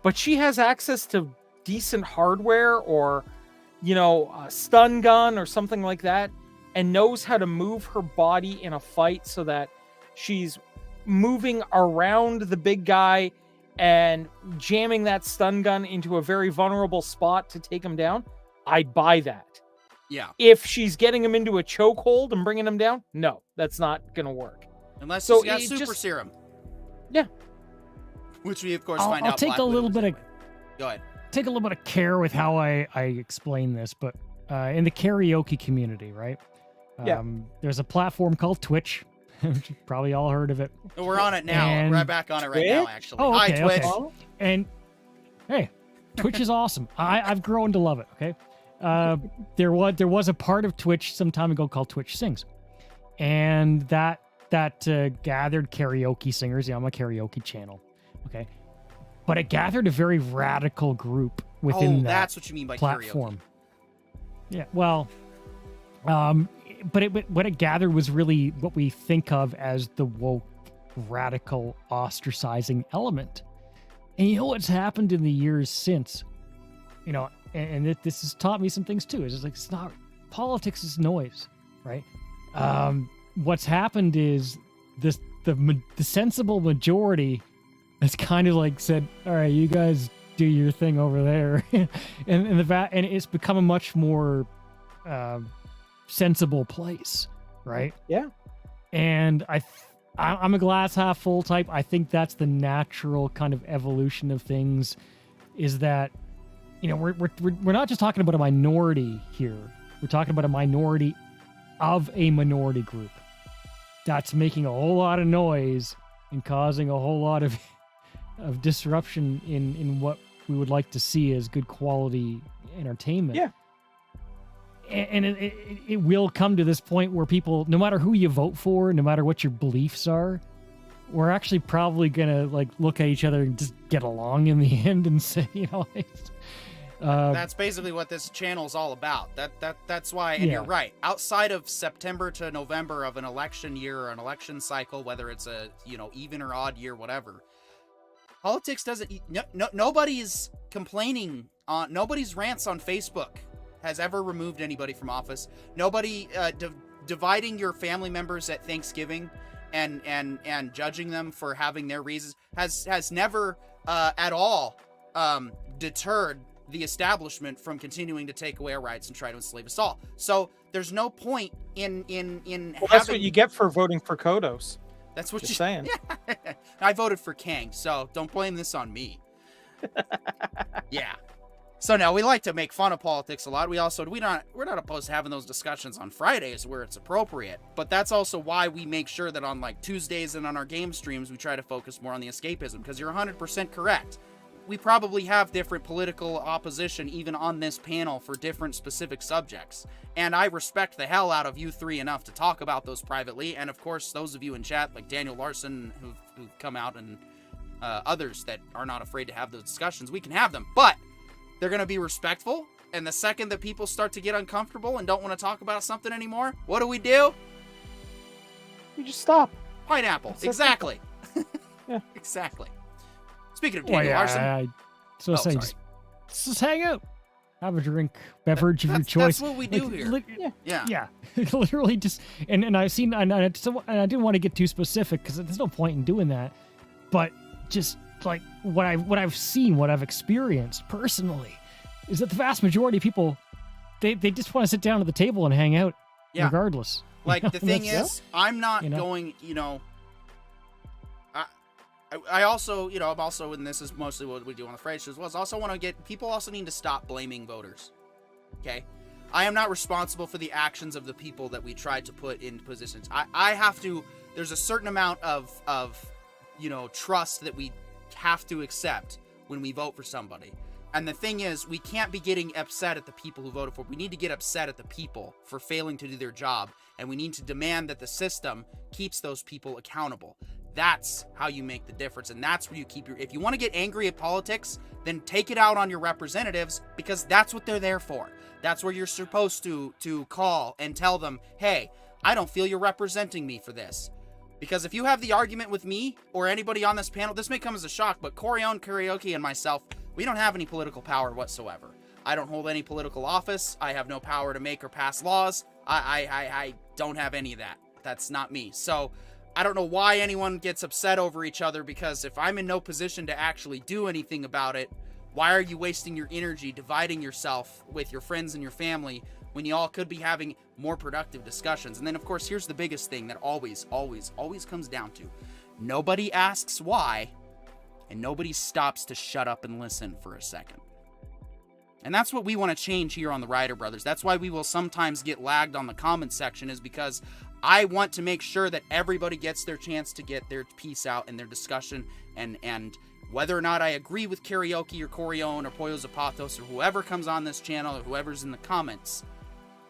but she has access to decent hardware or a stun gun or something like that, and knows how to move her body in a fight so that she's moving around the big guy and jamming that stun gun into a very vulnerable spot to take him down, I'd buy that.
Yeah.
If she's getting him into a chokehold and bringing him down, no, that's not going to work.
Unless she's got super serum.
Yeah.
Which we, of course, find out.
I'll take a little bit of...
Go ahead.
Take a little bit of care with how I explain this, but in the karaoke community, right? There's a platform called Twitch. You've probably all heard of it.
We're on it now. We're back on it right now, actually.
Oh, okay,
hi, Twitch.
Okay. And hey, Twitch is awesome. I've grown to love it. Okay. There was a part of Twitch some time ago called Twitch Sings, and that gathered karaoke singers. I'm a karaoke channel. Okay. But it gathered a very radical group within
that's what you mean by
platform.
Karaoke.
Yeah. Well, but what it gathered was really what we think of as the woke, radical, ostracizing element. And what's happened in the years since, and this has taught me some things too. It's like, it's not, politics is noise, right? What's happened is the sensible majority has kind of like said, all right, you guys do your thing over there. and it's become a much more, sensible place, right?
Yeah.
And I'm a glass half full type. I think that's the natural kind of evolution of things, is that we're not just talking about a minority here. We're talking about a minority of a minority group that's making a whole lot of noise and causing a whole lot of disruption in what we would like to see as good quality entertainment.
Yeah.
And it will come to this point where people, no matter who you vote for, no matter what your beliefs are, we're actually probably gonna like look at each other and just get along in the end and say,
that's basically what this channel is all about. That's why, and you're right. Outside of September to November of an election year or an election cycle, whether it's a even or odd year, whatever, politics doesn't. Nobody's complaining on nobody's rants on Facebook has ever removed anybody from office. Nobody dividing your family members at Thanksgiving and judging them for having their reasons has never at all deterred the establishment from continuing to take away our rights and try to enslave us all. So there's no point in
that's what you get for voting for Kodos.
That's what
you're saying.
I voted for Kang, so don't blame this on me. Yeah. So no, we like to make fun of politics a lot. We're not opposed to having those discussions on Fridays where it's appropriate. But that's also why we make sure that on like Tuesdays and on our game streams, we try to focus more on the escapism, because you're 100% correct. We probably have different political opposition even on this panel for different specific subjects. And I respect the hell out of you three enough to talk about those privately. And of course, those of you in chat, like Daniel Larson, who've come out, and others that are not afraid to have those discussions, we can have them. But they're going to be respectful. And the second that people start to get uncomfortable and don't want to talk about something anymore, what do?
You just stop.
Pineapple.
That's
exactly.
Yeah.
Exactly. Speaking of Daniel Larson.
Sorry. Just hang out. Have a drink, beverage of your choice.
That's what we do here.
Yeah. Literally just, and I've seen, and I didn't want to get too specific because there's no point in doing that. But just like what I've seen, what I've experienced personally, is that the vast majority of people, they just want to sit down at the table and hang out, regardless.
Like the thing is, I'm not going. I also, I'm also, and this is mostly what we do on the Friday show as well, is also want to get, people also need to stop blaming voters. Okay? I am not responsible for the actions of the people that we tried to put in positions. I have to, there's a certain amount of trust that we have to accept when we vote for somebody. And the thing is, we can't be getting upset at the people who voted for. We need to get upset at the people for failing to do their job. And we need to demand that the system keeps those people accountable. That's how you make the difference. And that's where you keep if you want to get angry at politics, then take it out on your representatives, because that's what they're there for. That's where you're supposed to call and tell them, hey, I don't feel you're representing me for this. Because if you have the argument with me or anybody on this panel, this may come as a shock, but Corion, Karaoke, and myself, we don't have any political power whatsoever. I don't hold any political office. I have no power to make or pass laws. I don't have any of that. That's not me. So I don't know why anyone gets upset over each other, because if I'm in no position to actually do anything about it, why are you wasting your energy dividing yourself with your friends and your family when you all could be having more productive discussions? And then, of course, here's the biggest thing that always comes down to. Nobody asks why, and nobody stops to shut up and listen for a second. And that's what we want to change here on the Ryder Brothers. That's why we will sometimes get lagged on the comments section, is because I want to make sure that everybody gets their chance to get their piece out in their discussion, and whether or not I agree with Karaoke or Corion or Pollo Zapatos or whoever comes on this channel or whoever's in the comments,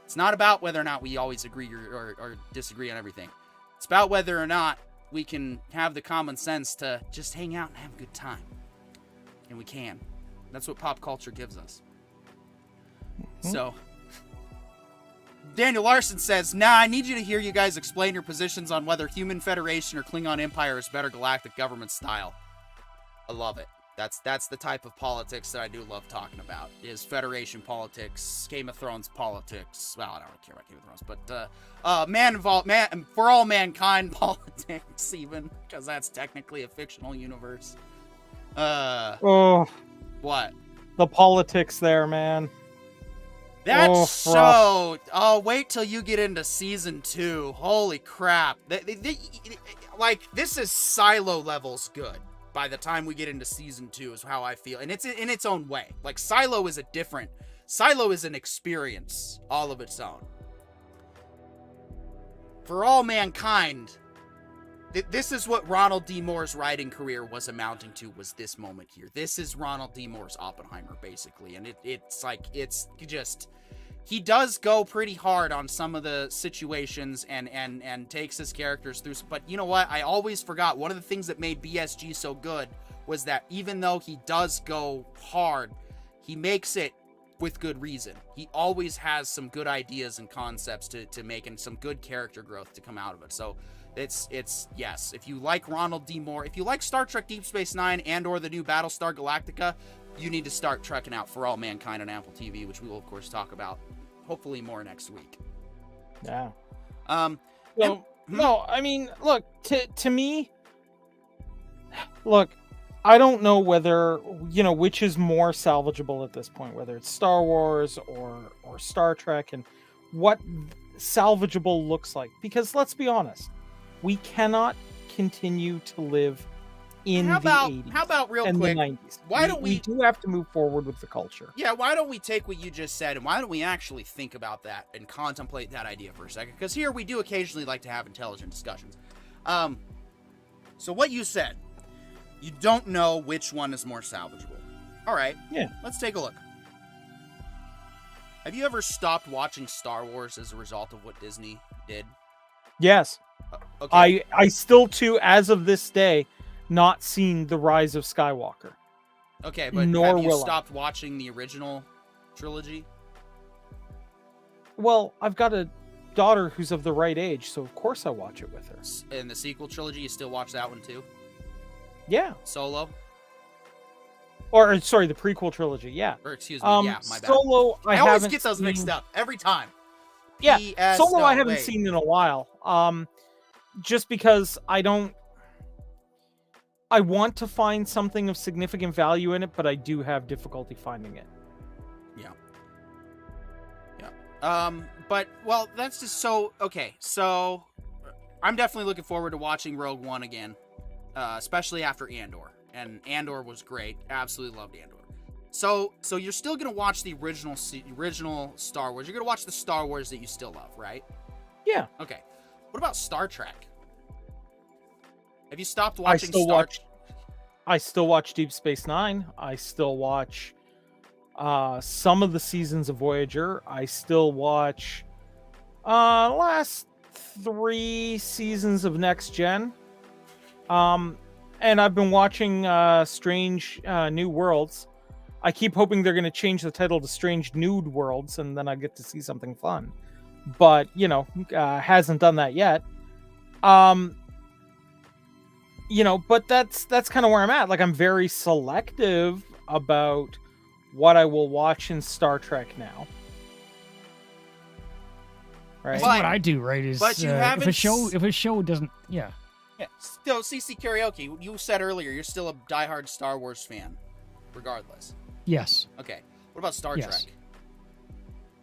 it's not about whether or not we always agree or disagree on everything. It's about whether or not we can have the common sense to just hang out and have a good time. And we can. That's what pop culture gives us. So Daniel Larson says, I need you to hear you guys explain your positions on whether Human Federation or Klingon Empire is better galactic government style. I love it. That's the type of politics that I do love talking about, is Federation politics, Game of Thrones politics. Well, I don't really care about Game of Thrones, but for all mankind politics, even, because that's technically a fictional universe. What?
The politics there, man.
That's so... Oh, wait till you get into season 2. Holy crap. This is Silo levels good by the time we get into season 2, is how I feel. And it's in its own way. Like, Silo is an experience all of its own. For all mankind, this is what Ronald D. Moore's writing career was amounting to, was this moment here. This is Ronald D. Moore's Oppenheimer, basically. And it's just... He does go pretty hard on some of the situations and takes his characters through. But you know what? I always forgot. One of the things that made BSG so good was that even though he does go hard, he makes it with good reason. He always has some good ideas and concepts to make, and some good character growth to come out of it. So it's yes. If you like Ronald D. Moore, if you like Star Trek Deep Space Nine and or the new Battlestar Galactica, you need to start trekking out For All Mankind on Apple TV, which we will, of course, talk about hopefully more next week.
Yeah. No, I mean, look, to me, look, I don't know whether, which is more salvageable at this point, whether it's Star Wars or Star Trek, and what salvageable looks like. Because let's be honest, we cannot continue to live in
How
the
about
80s
how about real
and
quick?
the 90s.
Why don't
we do have to move forward with the culture.
Yeah, why don't we take what you just said and why don't we actually think about that and contemplate that idea for a second? Because here we do occasionally like to have intelligent discussions. So what you said, you don't know which one is more salvageable. All right.
Yeah.
Let's take a look. Have you ever stopped watching Star Wars as a result of what Disney did?
Yes.
Okay.
I still too, as of this day, not seen The Rise of Skywalker.
Okay, but
Nor
have you
will I.
stopped watching the original trilogy?
Well, I've got a daughter who's of the right age, so of course I watch it with her.
And the sequel trilogy, you still watch that one too?
Yeah.
Solo?
Or sorry, the prequel trilogy. Yeah.
Or excuse me, yeah, my bad.
Solo,
I always
haven't
get those
seen...
mixed up every time.
Yeah,
PS,
Solo
no,
I haven't
wait.
seen in a while. Just because I want to find something of significant value in it, but I do have difficulty finding it.
Yeah. But well, that's just so okay. So I'm definitely looking forward to watching Rogue One again, especially after Andor. And Andor was great. Absolutely loved Andor. So you're still gonna watch the original Star Wars. You're gonna watch the Star Wars that you still love, right?
Yeah.
Okay. What about Star Trek? Have you stopped watching
I still watch Deep Space Nine. I still watch some of the seasons of Voyager. I still watch last 3 seasons of Next Gen. And I've been watching Strange New Worlds. I keep hoping they're going to change the title to Strange Nude Worlds, and then I get to see something fun. But, hasn't done that yet. But that's kind of where I'm at. Like, I'm very selective about what I will watch in Star Trek now. Right?
That's what I do, right? Is
but you haven't
if a show doesn't, yeah.
Yeah, still CC Karaoke. You said earlier you're still a diehard Star Wars fan, regardless.
Yes.
Okay. What about Star
Yes.
Trek?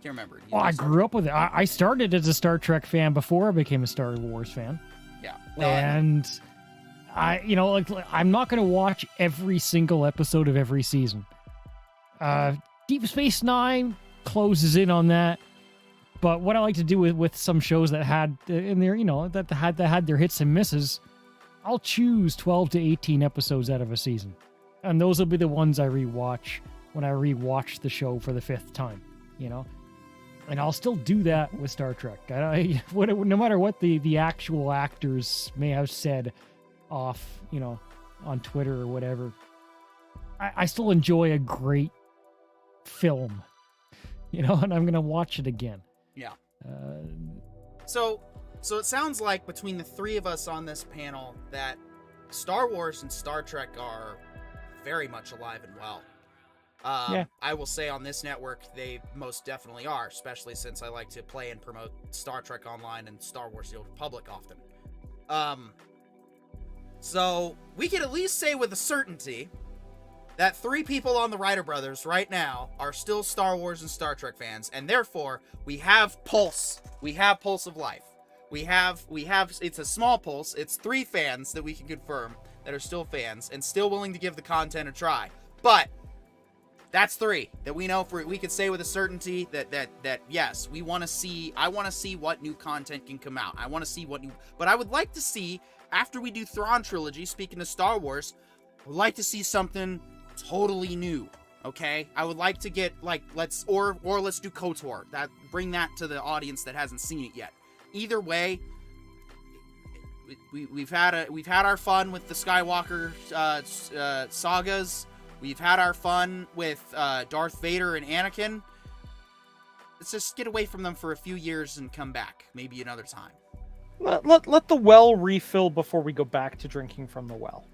Can't remember. You
Well,
know
I
Star
grew up with it. I started as a Star Trek fan before I became a Star Wars fan.
Trek? Yeah.
And I'm not going to watch every single episode of every season. Deep Space Nine closes in on that. But what I like to do with some shows that had in there, that had their hits and misses, I'll choose 12 to 18 episodes out of a season. And those will be the ones I rewatch when I rewatch the show for the 5th time, And I'll still do that with Star Trek. No matter what the actual actors may have said off, on Twitter or whatever, I still enjoy a great film, and I'm going to watch it again.
Yeah. So it sounds like between the 3 of us on this panel that Star Wars and Star Trek are very much alive and well.
Yeah.
I will say on this network, they most definitely are, especially since I like to play and promote Star Trek Online and Star Wars The Old Republic often. So we can at least say with a certainty that 3 people on the Writer Brothers right now are still Star Wars and Star Trek fans, and therefore we have pulse. We have pulse of life. We have. It's a small pulse. It's 3 fans that we can confirm that are still fans and still willing to give the content a try. But that's 3 that we know we could say with a certainty that yes, we want to see. I want to see what new content can come out. I want to see but I would like to see after we do Thrawn trilogy. Speaking of Star Wars, I would like to see something totally new. Okay, I would like to get let's do KOTOR. Bring that to the audience that hasn't seen it yet. Either way, we've had our fun with the Skywalker sagas. We've had our fun with Darth Vader and Anakin. Let's just get away from them for a few years and come back maybe another time.
Let the well refill before we go back to drinking from the well.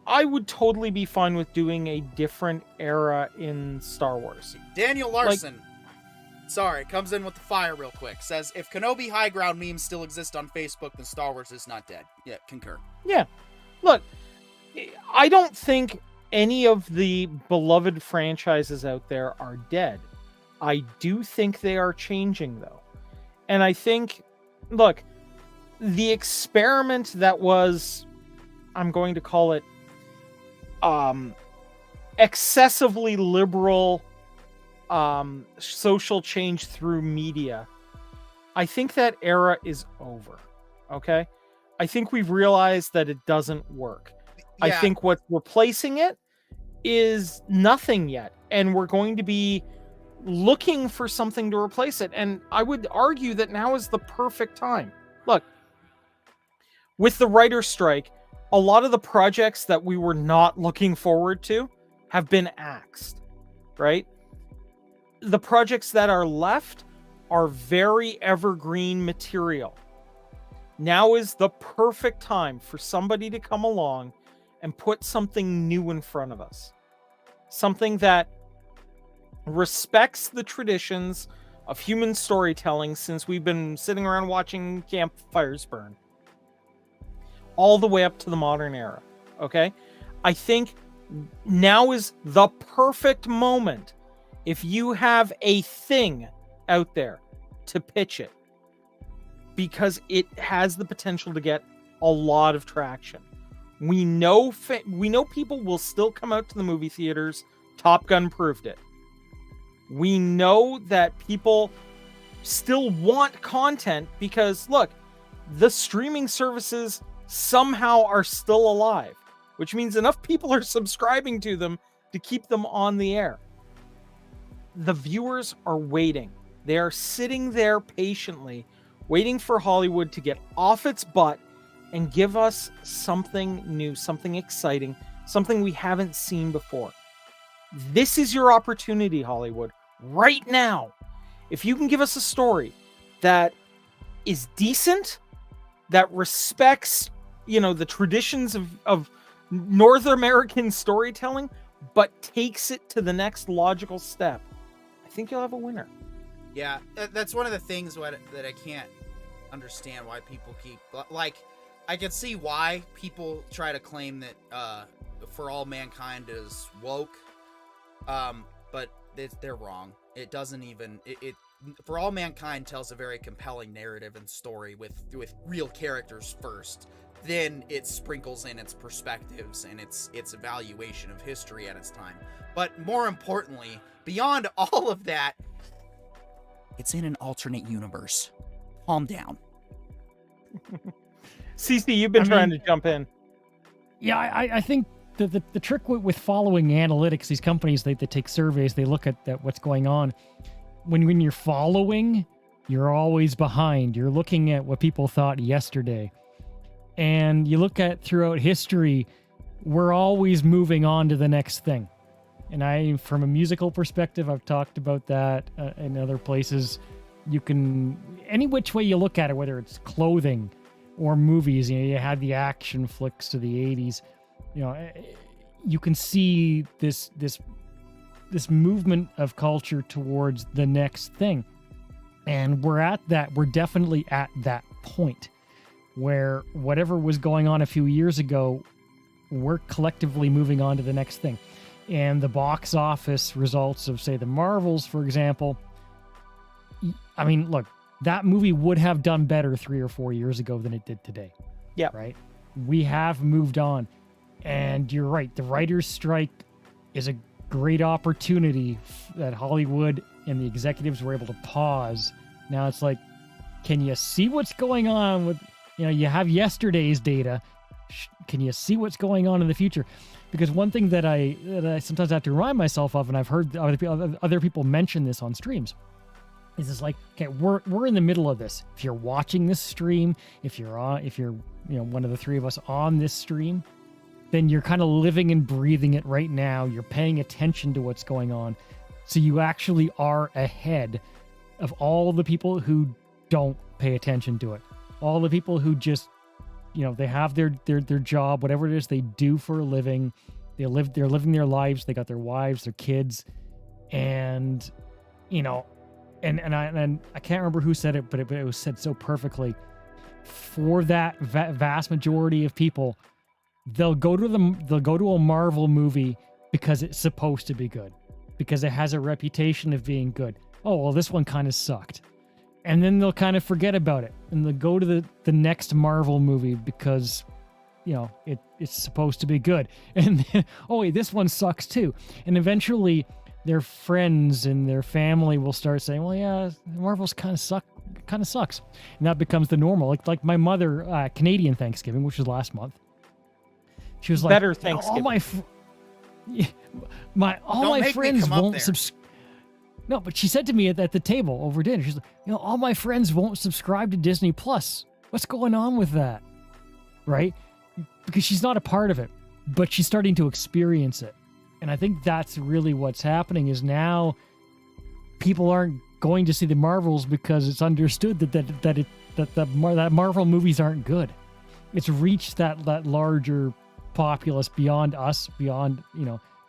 I would totally be fine with doing a different era in Star Wars.
Daniel Larson, comes in with the fire real quick. Says, if Kenobi High Ground memes still exist on Facebook, then Star Wars is not dead. Yeah, concur.
Yeah. Look, I don't think any of the beloved franchises out there are dead. I do think they are changing, though. And I think, look, the experiment that was I'm going to call it excessively liberal social change through media, I think that era is over. Okay? I think we've realized that it doesn't work. I
Yeah.
think what's replacing it is nothing yet. And we're going to be looking for something to replace it. And I would argue that now is the perfect time. Look, with the writer's strike, a lot of the projects that we were not looking forward to have been axed, right? The projects that are left are very evergreen material. Now is the perfect time for somebody to come along and put something new in front of us. Something that respects the traditions of human storytelling since we've been sitting around watching campfires burn, all the way up to the modern era. Okay? I think now is the perfect moment if you have a thing out there to pitch it, because it has the potential to get a lot of traction. We know people will still come out to the movie theaters. Top Gun proved it. We know that people still want content because, look, the streaming services somehow are still alive, which means enough people are subscribing to them to keep them on the air. The viewers are waiting. They are sitting there patiently, waiting for Hollywood to get off its butt and give us something new, something exciting, something we haven't seen before. This is your opportunity, Hollywood, right now. If you can give us a story that is decent, that respects, the traditions of North American storytelling, but takes it to the next logical step, I think you'll have a winner.
Yeah, that's one of the things that I can't understand why people keep... Like, I can see why people try to claim that For All Mankind is woke, but they're wrong. It doesn't even... For All Mankind tells a very compelling narrative and story with real characters first. Then it sprinkles in its perspectives and its evaluation of history at its time. But more importantly, beyond all of that, it's in an alternate universe. Calm down.
CC, you've been trying to jump in.
Yeah, I think the trick with following analytics, these companies, they take surveys, they look at what's going on. When you're following, you're always behind. You're looking at what people thought yesterday. And you look at throughout history, we're always moving on to the next thing. And from a musical perspective, I've talked about that in other places. You can, any which way you look at it, whether it's clothing or movies, you had the action flicks to the 80s. You can see this movement of culture towards the next thing. And we're definitely at that point where whatever was going on a few years ago, we're collectively moving on to the next thing. And the box office results of, say, the Marvels, for example, I mean, look, that movie would have done better 3 or 4 years ago than it did today.
Yeah.
Right? We have moved on. And you're right. The writer's strike is a great opportunity that Hollywood and the executives were able to pause. Now it's like, can you see what's going on with, you have yesterday's data. Can you see what's going on in the future? Because one thing that I sometimes have to remind myself of, and I've heard other people mention this on streams, is it's like, okay, we're in the middle of this. If you're watching this stream, if you're one of the three of us on this stream, then you're kind of living and breathing it right now. You're paying attention to what's going on. So you actually are ahead of all the people who don't pay attention to it. All the people who just, they have their job, whatever it is they do for a living. They're living their lives. They got their wives, their kids, and and I can't remember who said it, but it was said so perfectly. For that vast majority of people, they'll go to a Marvel movie because it's supposed to be good, because it has a reputation of being good. Oh, well, this one kind of sucked. And then they'll kind of forget about it, and they'll go to the next Marvel movie because it's supposed to be good. And then, oh wait, this one sucks too. And eventually their friends and their family will start saying, well, yeah, Marvel's kind of sucks. And that becomes the normal. Like my mother, Canadian Thanksgiving, which was last month. She was like,
better Thanksgiving.
All my friends won't subscribe. No, but she said to me at the table over dinner, she's like, all my friends won't subscribe to Disney Plus. What's going on with that? Right? Because she's not a part of it, but she's starting to experience it. And I think that's really what's happening is now people aren't going to see the Marvels because it's understood that Marvel movies aren't good. It's reached that larger populace beyond us, beyond,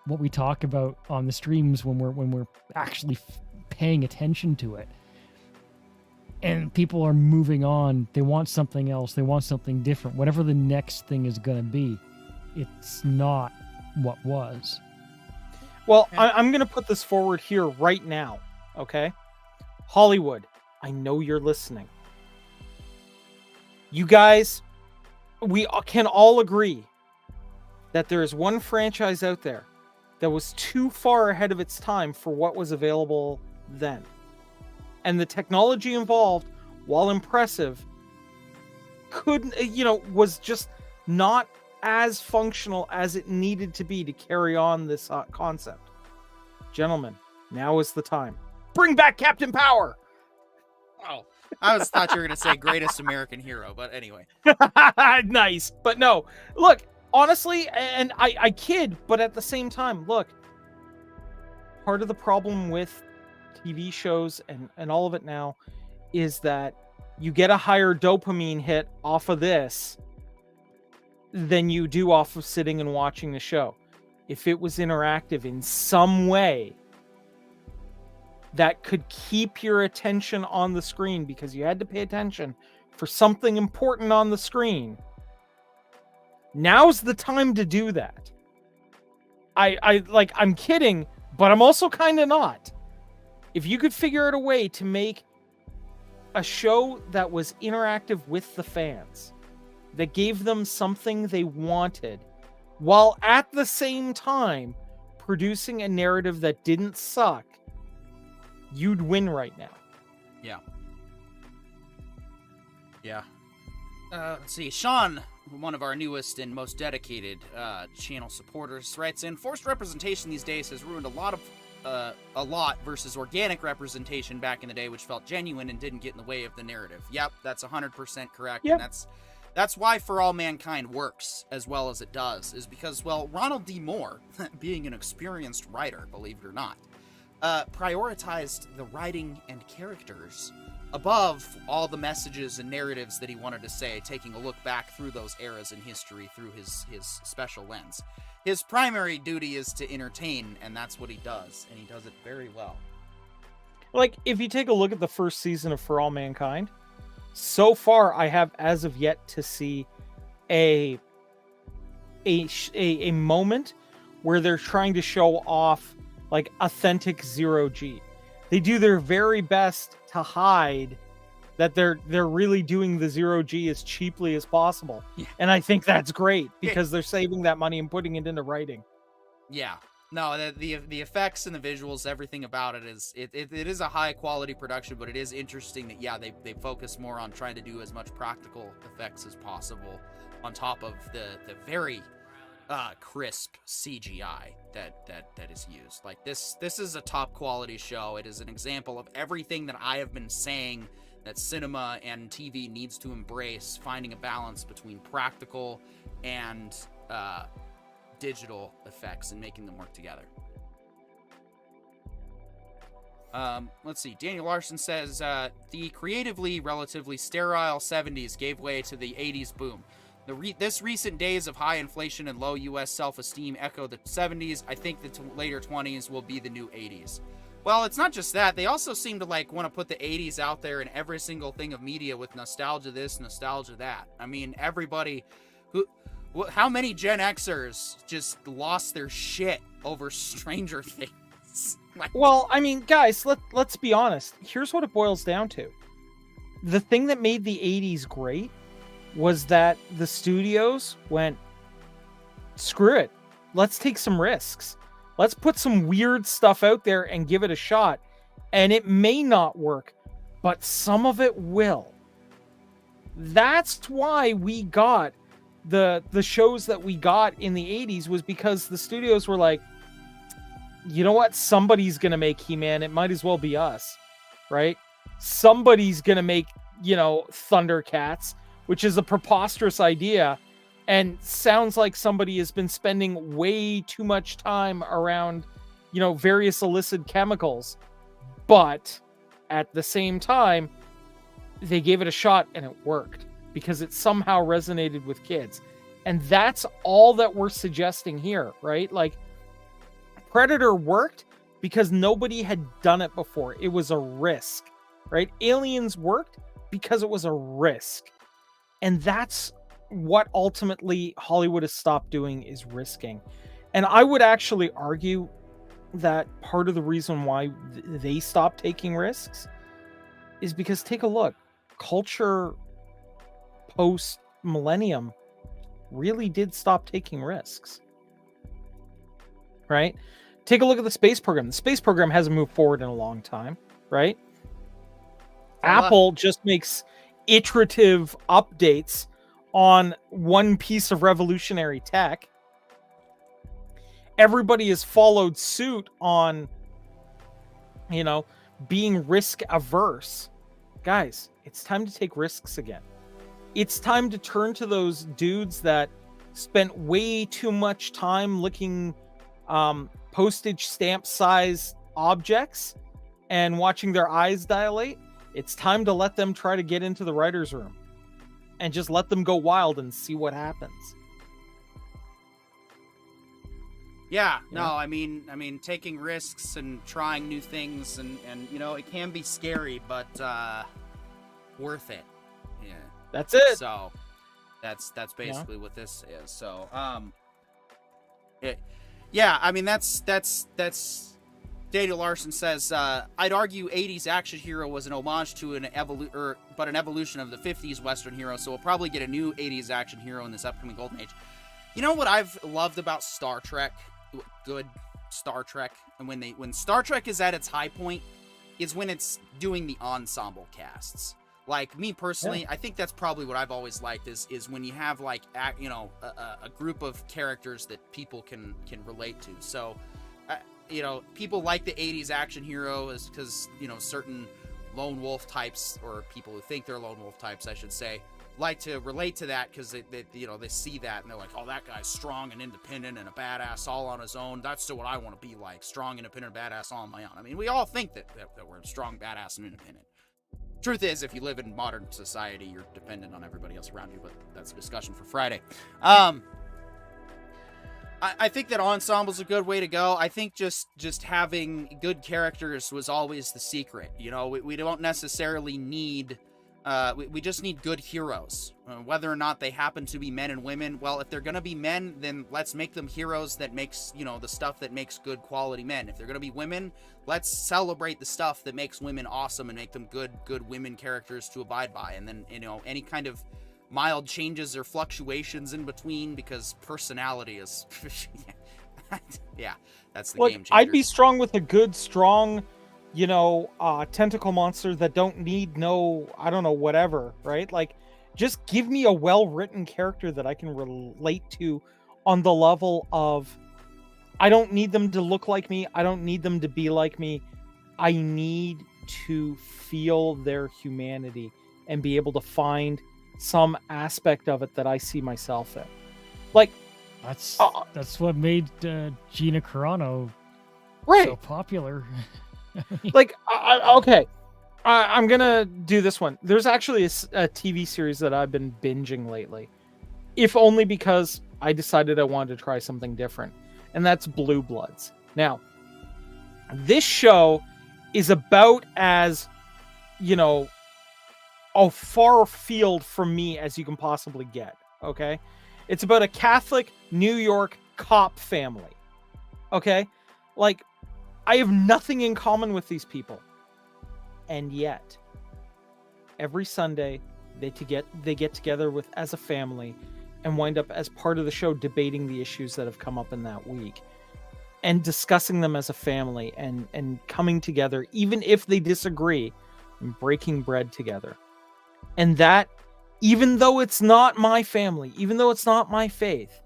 what we talk about on the streams when we're actually paying attention to it. And people are moving on. They want something else. They want something different. Whatever the next thing is going to be, it's not what was.
Well, I'm going to put this forward here right now, okay? Hollywood, I know you're listening. You guys, we can all agree that there is one franchise out there that was too far ahead of its time for what was available then. And the technology involved, while impressive, was just not as functional as it needed to be to carry on this concept. Gentlemen, now is the time. Bring back Captain Power!
Oh, I thought you were going to say greatest American hero, but anyway.
Nice. But no, look, honestly, and I kid, but at the same time, look, part of the problem with TV shows and all of it now is that you get a higher dopamine hit off of this than you do off of sitting and watching the show. If it was interactive in some way that could keep your attention on the screen because you had to pay attention for something important on the screen, now's the time to do that. I'm kidding, but I'm also kind of not. If you could figure out a way to make a show that was interactive with the fans, that gave them something they wanted, while at the same time producing a narrative that didn't suck, you'd win right now.
Yeah. Yeah. Let's see. Sean, one of our newest and most dedicated channel supporters, writes in, forced representation these days has ruined a lot versus organic representation back in the day, which felt genuine and didn't get in the way of the narrative. Yep, that's 100% correct.
Yep.
And that's why For All Mankind works as well as it does, is because, well, Ronald D. Moore, being an experienced writer, believe it or not, prioritized the writing and characters above all the messages and narratives that he wanted to say, taking a look back through those eras in history through his special lens. His primary duty is to entertain, and that's what he does, and he does it very well.
Like, if you take a look at the first season of For All Mankind, so far I have as of yet to see a moment where they're trying to show off like authentic zero-G. They do their very best to hide that they're really doing the zero-G as cheaply as possible. Yeah. And I think that's great because they're saving that money and putting it into writing.
Yeah. No, the effects and the visuals, everything about it is it is a high quality production, but it is interesting that they focus more on trying to do as much practical effects as possible on top of the very crisp CGI that is used. Like this is a top quality show. It is an example of everything that I have been saying that cinema and TV needs to embrace, finding a balance between practical and digital effects and making them work together. Let's see. Daniel Larson says, the creatively relatively sterile 70s gave way to the 80s boom. This recent days of high inflation and low U.S. self-esteem echo the 70s. I think the later 20s will be the new 80s. Well, it's not just that. They also seem to want to put the 80s out there in every single thing of media with nostalgia this, nostalgia that. I mean, everybody how many Gen Xers just lost their shit over Stranger Things?
Well, I mean, guys, let's be honest. Here's what it boils down to. The thing that made the 80s great was that the studios went, screw it. Let's take some risks. Let's put some weird stuff out there and give it a shot. And it may not work, but some of it will. That's why we got the shows that we got in the 80s, was because the studios were like, you know what? Somebody's going to make He-Man. It might as well be us, right? Somebody's going to make, Thundercats, which is a preposterous idea and sounds like somebody has been spending way too much time around, various illicit chemicals. But at the same time, they gave it a shot and it worked because it somehow resonated with kids. And that's all that we're suggesting here, right? Like, Predator worked because nobody had done it before. It was a risk, right? Aliens worked because it was a risk. And that's what ultimately Hollywood has stopped doing, is risking. And I would actually argue that part of the reason why they stopped taking risks is because, take a look, culture post-millennium really did stop taking risks, right? Take a look at the space program. The space program hasn't moved forward in a long time, right? Apple just makes iterative updates on one piece of revolutionary tech. Everybody has followed suit on, being risk averse. Guys, it's time to take risks again. It's time to turn to those dudes that spent way too much time licking postage stamp size objects and watching their eyes dilate. It's time to let them try to get into the writer's room and just let them go wild and see what happens.
Yeah, no, I mean, taking risks and trying new things and it can be scary, but worth it. Yeah,
that's it.
So that's basically what this is. So that's Daniel Larson says, I'd argue 80s action hero was an homage to an evolution of the 50s Western hero, so we'll probably get a new 80s action hero in this upcoming golden age. You know what I've loved about Star Trek? Good Star Trek, and when Star Trek is at its high point, is when it's doing the ensemble casts. Like, me personally, I think that's probably what I've always liked is when you have like a group of characters that people can relate to. So people like the 80s action hero is because certain lone wolf types, or people who think they're lone wolf types, I should say, like to relate to that because they see that and they're like, oh, that guy's strong and independent and a badass all on his own. That's what I want to be like, strong, independent, badass all on my own. I mean, we all think that we're strong, badass, and independent. Truth is, if you live in modern society, you're dependent on everybody else around you, but that's a discussion for Friday. I think that ensemble's a good way to go. I think just having good characters was always the secret. We don't necessarily need... we just need good heroes. Whether or not they happen to be men and women, well, if they're going to be men, then let's make them heroes that makes, the stuff that makes good quality men. If they're going to be women, let's celebrate the stuff that makes women awesome and make them good women characters to abide by. And then, any kind of mild changes or fluctuations in between, because personality is... yeah, that's the game changer.
I'd be strong with a good, strong... tentacle monster that don't need whatever, right? Like, just give me a well-written character that I can relate to on the level of, I don't need them to look like me. I don't need them to be like me. I need to feel their humanity and be able to find some aspect of it that I see myself in. Like,
that's what made Gina Carano so popular.
Like, okay, I'm gonna do this one. There's actually a TV series that I've been binging lately, if only because I decided I wanted to try something different, and that's Blue Bloods. Now, this show is about as, a far field from me as you can possibly get, okay? It's about a Catholic New York cop family, okay? Like, I have nothing in common with these people. And yet, every Sunday, They get together with as a family and wind up as part of the show debating the issues that have come up in that week and discussing them as a family and coming together, even if they disagree, and breaking bread together. And that, even though it's not my family, even though it's not my faith,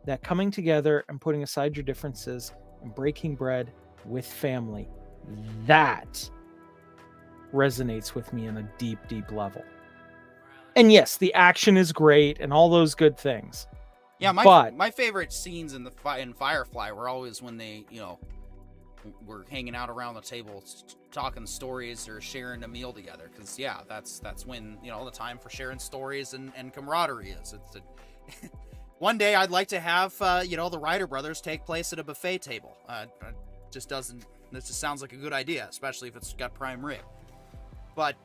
that coming together and putting aside your differences and breaking bread with family, that resonates with me on a deep, deep level. And yes, the action is great and all those good things.
Yeah, my favorite scenes in in Firefly were always when they, were hanging out around the table, talking stories or sharing a meal together. Because that's when the time for sharing stories and camaraderie is. One day I'd like to have the Ryder brothers take place at a buffet table. This just sounds like a good idea, especially if it's got prime rib. But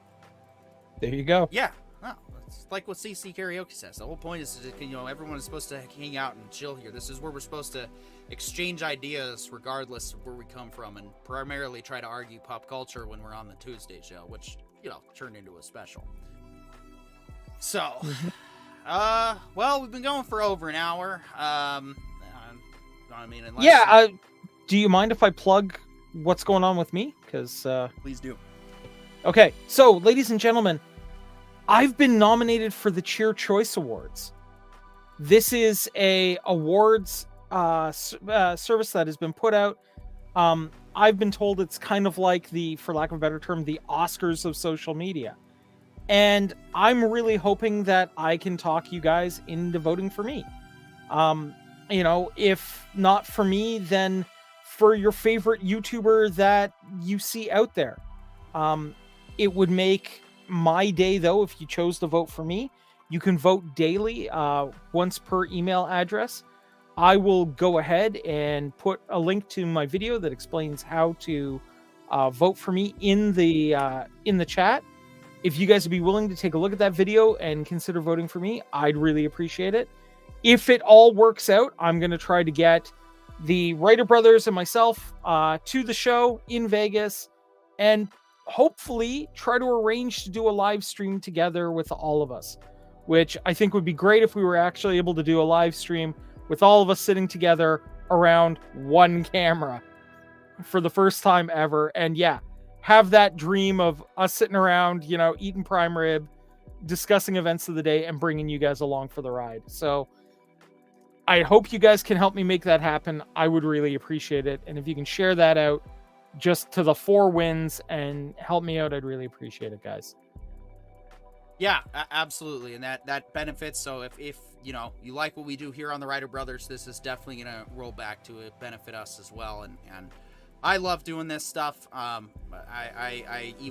there you go.
Yeah. No, it's like what CC Karaoke says. The whole point is everyone is supposed to hang out and chill here. This is where we're supposed to exchange ideas regardless of where we come from, and primarily try to argue pop culture when we're on the Tuesday show, which turned into a special. So well, we've been going for over an hour.
Do you mind if I plug what's going on with me? Because
please do.
Okay, so ladies and gentlemen, I've been nominated for the Cheer Choice Awards. This is a awards service that has been put out. I've been told it's kind of like for lack of a better term, the Oscars of social media. And I'm really hoping that I can talk you guys into voting for me. If not for me, then for your favorite YouTuber that you see out there. It would make my day, though, if you chose to vote for me. You can vote daily, once per email address. I will go ahead and put a link to my video that explains how to vote for me in the chat. If you guys would be willing to take a look at that video and consider voting for me, I'd really appreciate it. If it all works out, I'm going to try to get the Writer Brothers and myself to the show in Vegas, and hopefully try to arrange to do a live stream together with all of us, which I think would be great if we were actually able to do a live stream with all of us sitting together around one camera for the first time ever. And have that dream of us sitting around, eating prime rib, discussing events of the day, and bringing you guys along for the ride. So I hope you guys can help me make that happen. I would really appreciate it. And if you can share that out just to the 4 wins and help me out, I'd really appreciate it, guys.
Yeah, absolutely. And that benefits. So if you like what we do here on the Writer Brothers, this is definitely going to roll back to benefit us as well. And I love doing this stuff.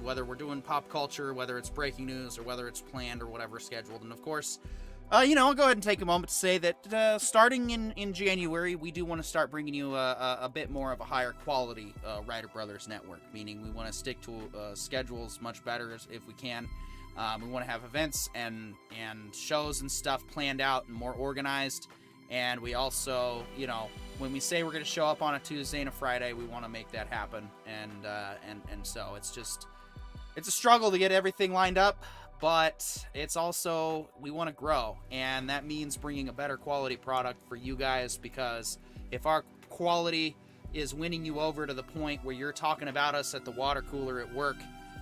Whether we're doing pop culture, whether it's breaking news, or whether it's planned or whatever scheduled. And of course, I'll go ahead and take a moment to say that starting in January, we do want to start bringing you a bit more of a higher quality Writer Brothers network, meaning we want to stick to schedules much better if we can. We want to have events and shows and stuff planned out and more organized. And we also, when we say we're going to show up on a Tuesday and a Friday, we want to make that happen. And so it's a struggle to get everything lined up. But it's also, we want to grow, and that means bringing a better quality product for you guys, because if our quality is winning you over to the point where you're talking about us at the water cooler at work,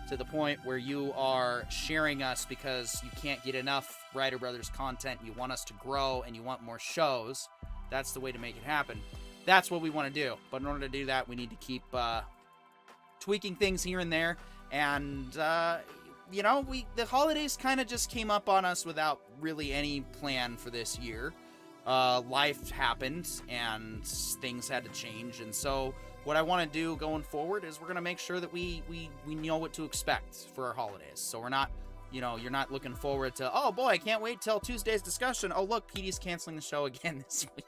to the point where you are sharing us because you can't get enough Writer Brothers content, you want us to grow, and you want more shows, that's the way to make it happen. That's what we want to do. But in order to do that, we need to keep tweaking things here and there, and the holidays kind of just came up on us without really any plan for this year. Life happened and things had to change. And so what I want to do going forward is we're going to make sure that we know what to expect for our holidays. So we're not, you're not looking forward to, oh boy, I can't wait till Tuesday's discussion. Oh, look, PD's canceling the show again this week.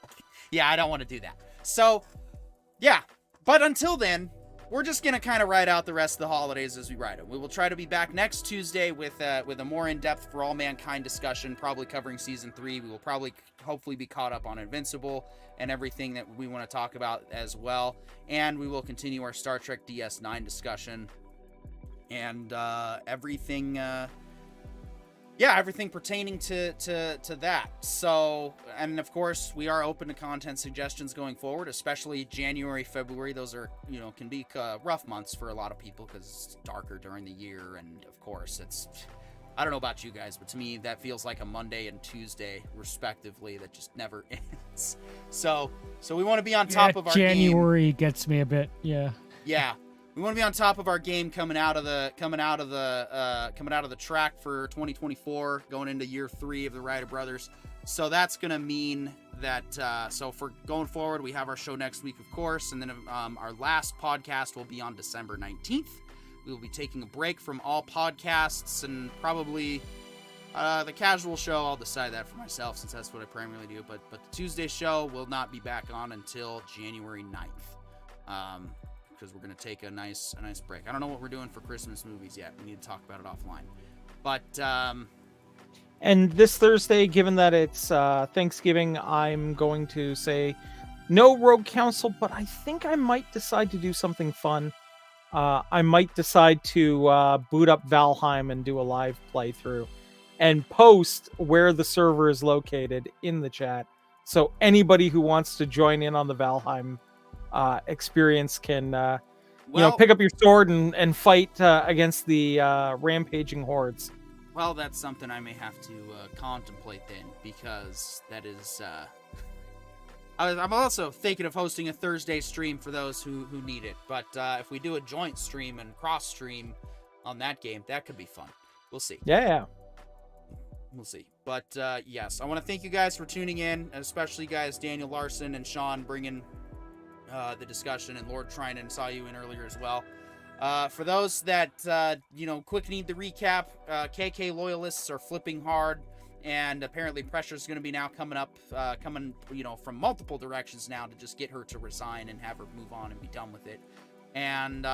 I don't want to do that. So but until then, we're just going to kind of ride out the rest of the holidays as we ride it. We will try to be back next Tuesday with a more in-depth For All Mankind discussion, probably covering Season 3. We will hopefully be caught up on Invincible and everything that we want to talk about as well. And we will continue our Star Trek DS9 discussion and everything yeah, everything pertaining to that. So, and of course, we are open to content suggestions going forward, especially January, February. Those are, can be rough months for a lot of people because it's darker during the year. And of course, I don't know about you guys, but to me, that feels like a Monday and Tuesday, respectively, that just never ends. So we want to be on top of our
January gets me a bit, yeah.
Yeah. We want to be on top of our game coming out of the track for 2024, going into year 3 of the Ryder Brothers. So that's going to mean that, so for going forward, we have our show next week, of course, and then our last podcast will be on December 19th. We will be taking a break from all podcasts and probably the casual show. I'll decide that for myself since that's what I primarily do. But the Tuesday show will not be back on until January 9th. Because we're going to take a nice break. I don't know what we're doing for Christmas movies yet. We need to talk about it offline. But
and this Thursday, given that it's Thanksgiving, I'm going to say no Rogue Council, but I think I might decide to do something fun. I might decide to boot up Valheim and do a live playthrough and post where the server is located in the chat. So anybody who wants to join in on the Valheim experience can pick up your sword and fight against the rampaging hordes.
Well, that's something I may have to contemplate then, because that is I'm also thinking of hosting a Thursday stream for those who need it, but if we do a joint stream and cross stream on that game, that could be fun. We'll see.
Yeah,
we'll see. But yes, I want to thank you guys for tuning in, especially guys Daniel Larson and Sean bringing the discussion, and Lord Trinan saw you in earlier as well. For those that quick need the recap, KK Loyalists are flipping hard, and apparently pressure is going to be now coming from multiple directions now to just get her to resign and have her move on and be done with it. And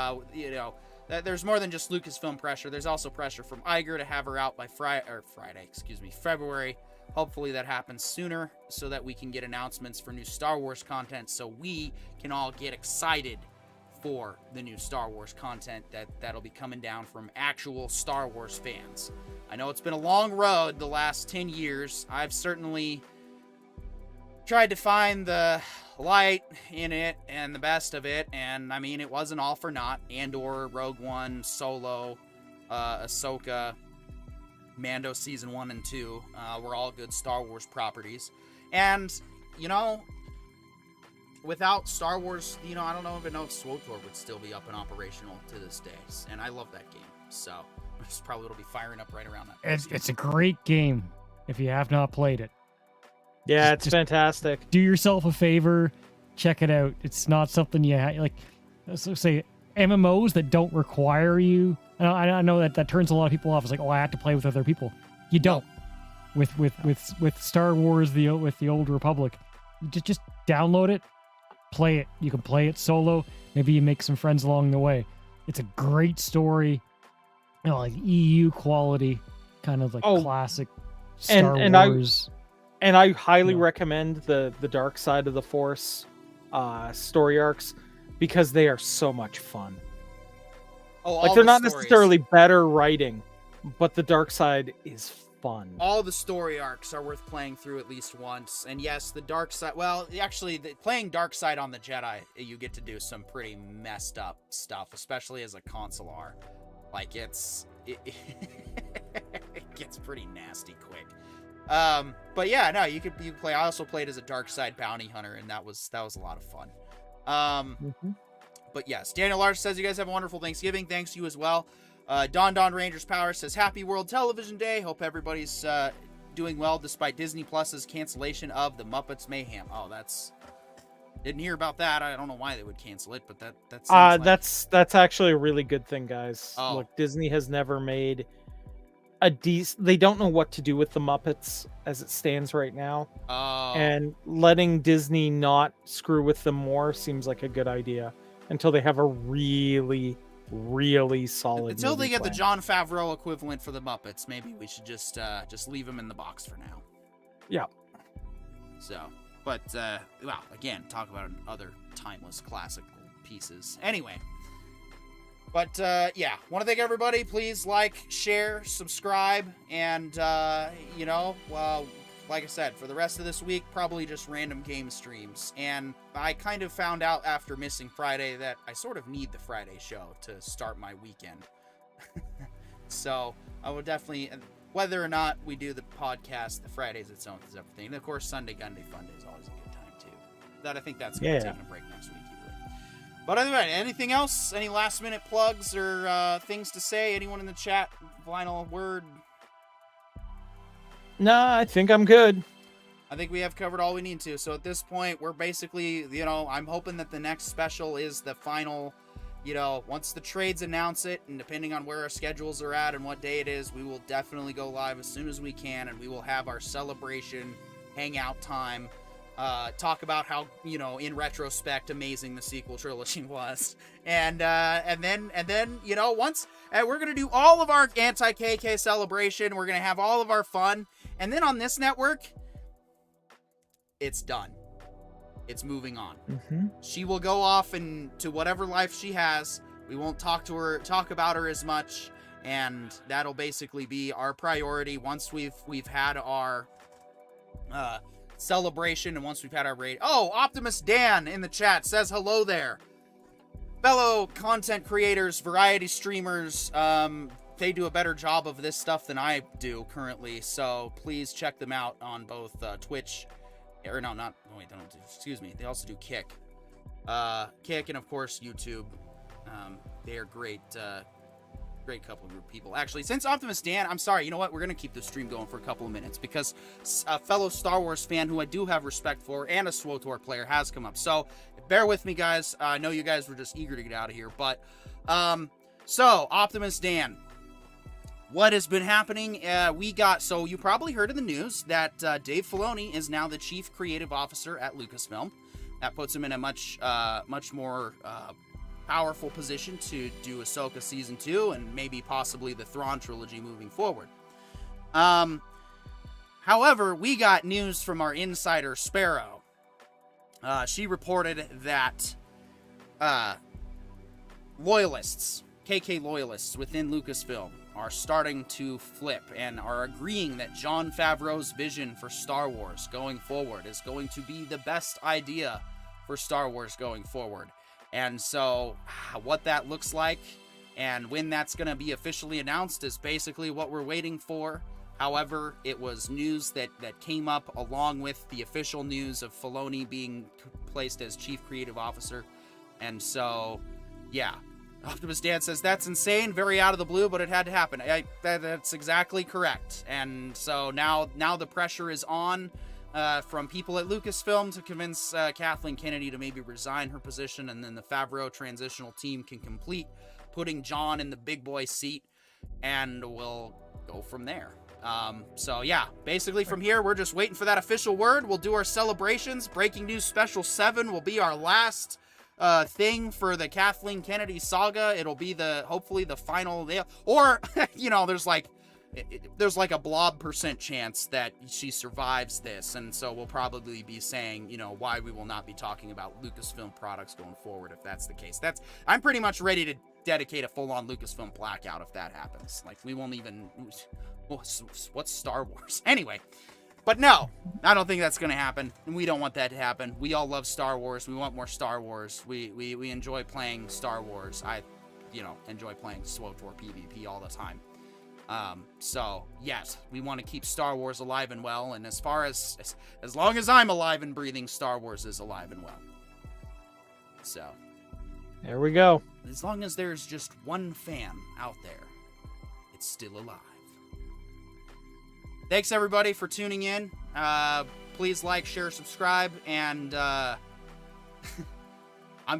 there's more than just Lucasfilm pressure. There's also pressure from Iger to have her out by February. Hopefully that happens sooner so that we can get announcements for new Star Wars content, so we can all get excited for the new Star Wars content that'll be coming down from actual Star Wars fans. I know it's been a long road the last 10 years. I've certainly tried to find the light in it and the best of it, and I mean, it wasn't all for naught. Andor, Rogue One, Solo, Ahsoka, Mando Season 1 and 2 were all good Star Wars properties. And, without Star Wars, I don't even know if SWTOR would still be up and operational to this day. And I love that game. So, it's probably will be firing up right around that.
It's a great game if you have not played it.
Yeah, it's fantastic.
Do yourself a favor, check it out. It's not something you like. So say MMOs that don't require you. I know that turns a lot of people off. It's like, oh, I have to play with other people. You don't. With Star Wars, with the Old Republic, just download it, play it. You can play it solo. Maybe you make some friends along the way. It's a great story, like EU quality, kind of like classic Star Wars.
I highly recommend the Dark Side of the Force story arcs because they are so much fun. They're not necessarily better writing, but the Dark Side is fun.
All the story arcs are worth playing through at least once. And yes, the Dark Side, well, actually, playing Dark Side on the Jedi, you get to do some pretty messed up stuff, especially as a consular. Like, it gets pretty nasty quick. But yeah, no, you play. I also played as a Dark Side bounty hunter, and that was a lot of fun. But yes, Daniel Larson says you guys have a wonderful Thanksgiving. Thanks to you as well. Don Rangers Power says Happy World Television Day. Hope everybody's doing well despite Disney Plus's cancellation of the Muppets Mayhem. Oh, didn't hear about that. I don't know why they would cancel it, but that sounds
that's actually a really good thing, guys.
Oh.
Look, Disney has never made they don't know what to do with the Muppets as it stands right now.
Oh.
And letting Disney not screw with them more seems like a good idea until they have a really, really solid
until they get
plan.
the Jon Favreau equivalent for the Muppets. Maybe we should just leave them in the box for now.
Yeah.
So, but again, talk about other timeless classical pieces. Anyway, But yeah, want to thank everybody. Please like, share, subscribe, and like I said, for the rest of this week, probably just random game streams. And I kind of found out after missing Friday that I sort of need the Friday show to start my weekend. So I would definitely, whether or not we do the podcast, the Friday's its own everything. And of course, Sunday Gunday Fun Day is always a good time too. That I think that's going to take a break next week either. But anyway, anything else? Any last minute plugs or things to say? Anyone in the chat? Final word?
Nah, I think I'm good.
I think we have covered all we need to. So at this point, we're basically, I'm hoping that the next special is the final, once the trades announce it, and depending on where our schedules are at and what day it is, we will definitely go live as soon as we can, and we will have our celebration hangout time. Talk about how, in retrospect, amazing the sequel trilogy was. And then, once we're going to do all of our anti-KK celebration, we're going to have all of our fun. And then on this network, it's done. It's moving on.
Mm-hmm.
She will go off into whatever life she has. We won't talk about her as much. And that'll basically be our priority once we've had our, celebration, and once we've had our raid. Oh, Optimus Dan in the chat says hello there. Fellow content creators, variety streamers, they do a better job of this stuff than I do currently, so please check them out on both Twitch, or no, not, oh wait, excuse me, they also do Kick. Kick, and of course YouTube. They are great couple group of people. Actually, since Optimus Dan, I'm sorry, you know what? We're going to keep the stream going for a couple of minutes because a fellow Star Wars fan who I do have respect for and a SWTOR player has come up. So bear with me, guys. I know you guys were just eager to get out of here. But, so Optimus Dan, what has been happening? So you probably heard in the news that Dave Filoni is now the chief creative officer at Lucasfilm. That puts him in a much more powerful position to do Ahsoka Season 2 and maybe possibly the Thrawn trilogy moving forward. However, we got news from our insider Sparrow. She reported that loyalists, KK loyalists within Lucasfilm are starting to flip and are agreeing that Jon Favreau's vision for Star Wars going forward is going to be the best idea for Star Wars going forward. And so what that looks like and when that's going to be officially announced is basically what we're waiting for. However, it was news that came up along with the official news of Filoni being placed as chief creative officer. And so, yeah, Optimus Dan says, that's insane, very out of the blue, but it had to happen. That's exactly correct. And so now the pressure is on from people at Lucasfilm to convince Kathleen Kennedy to maybe resign her position, and then the Favreau transitional team can complete putting John in the big boy seat, and we'll go from there. So yeah, basically from here, we're just waiting for that official word. We'll do our celebrations. Breaking News Special 7 will be our last thing for the Kathleen Kennedy saga. It'll be hopefully the final, or, there's like a blob % chance that she survives this, and so we'll probably be saying, why we will not be talking about Lucasfilm products going forward if that's the case. I'm pretty much ready to dedicate a full-on Lucasfilm blackout if that happens. Like, we won't even, what's Star Wars? Anyway, but no, I don't think that's going to happen, and we don't want that to happen. We all love Star Wars. We want more Star Wars. We enjoy playing Star Wars. I, enjoy playing SWTOR PvP all the time. So yes, we want to keep Star Wars alive and well, and as long as I'm alive and breathing, Star Wars is alive and well. So
there we go.
As long as there's just one fan out there, it's still alive. Thanks everybody for tuning in. Please like, share, subscribe, and I'm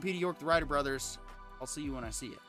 Peter York, the Ryder Brothers. I'll see you when I see you.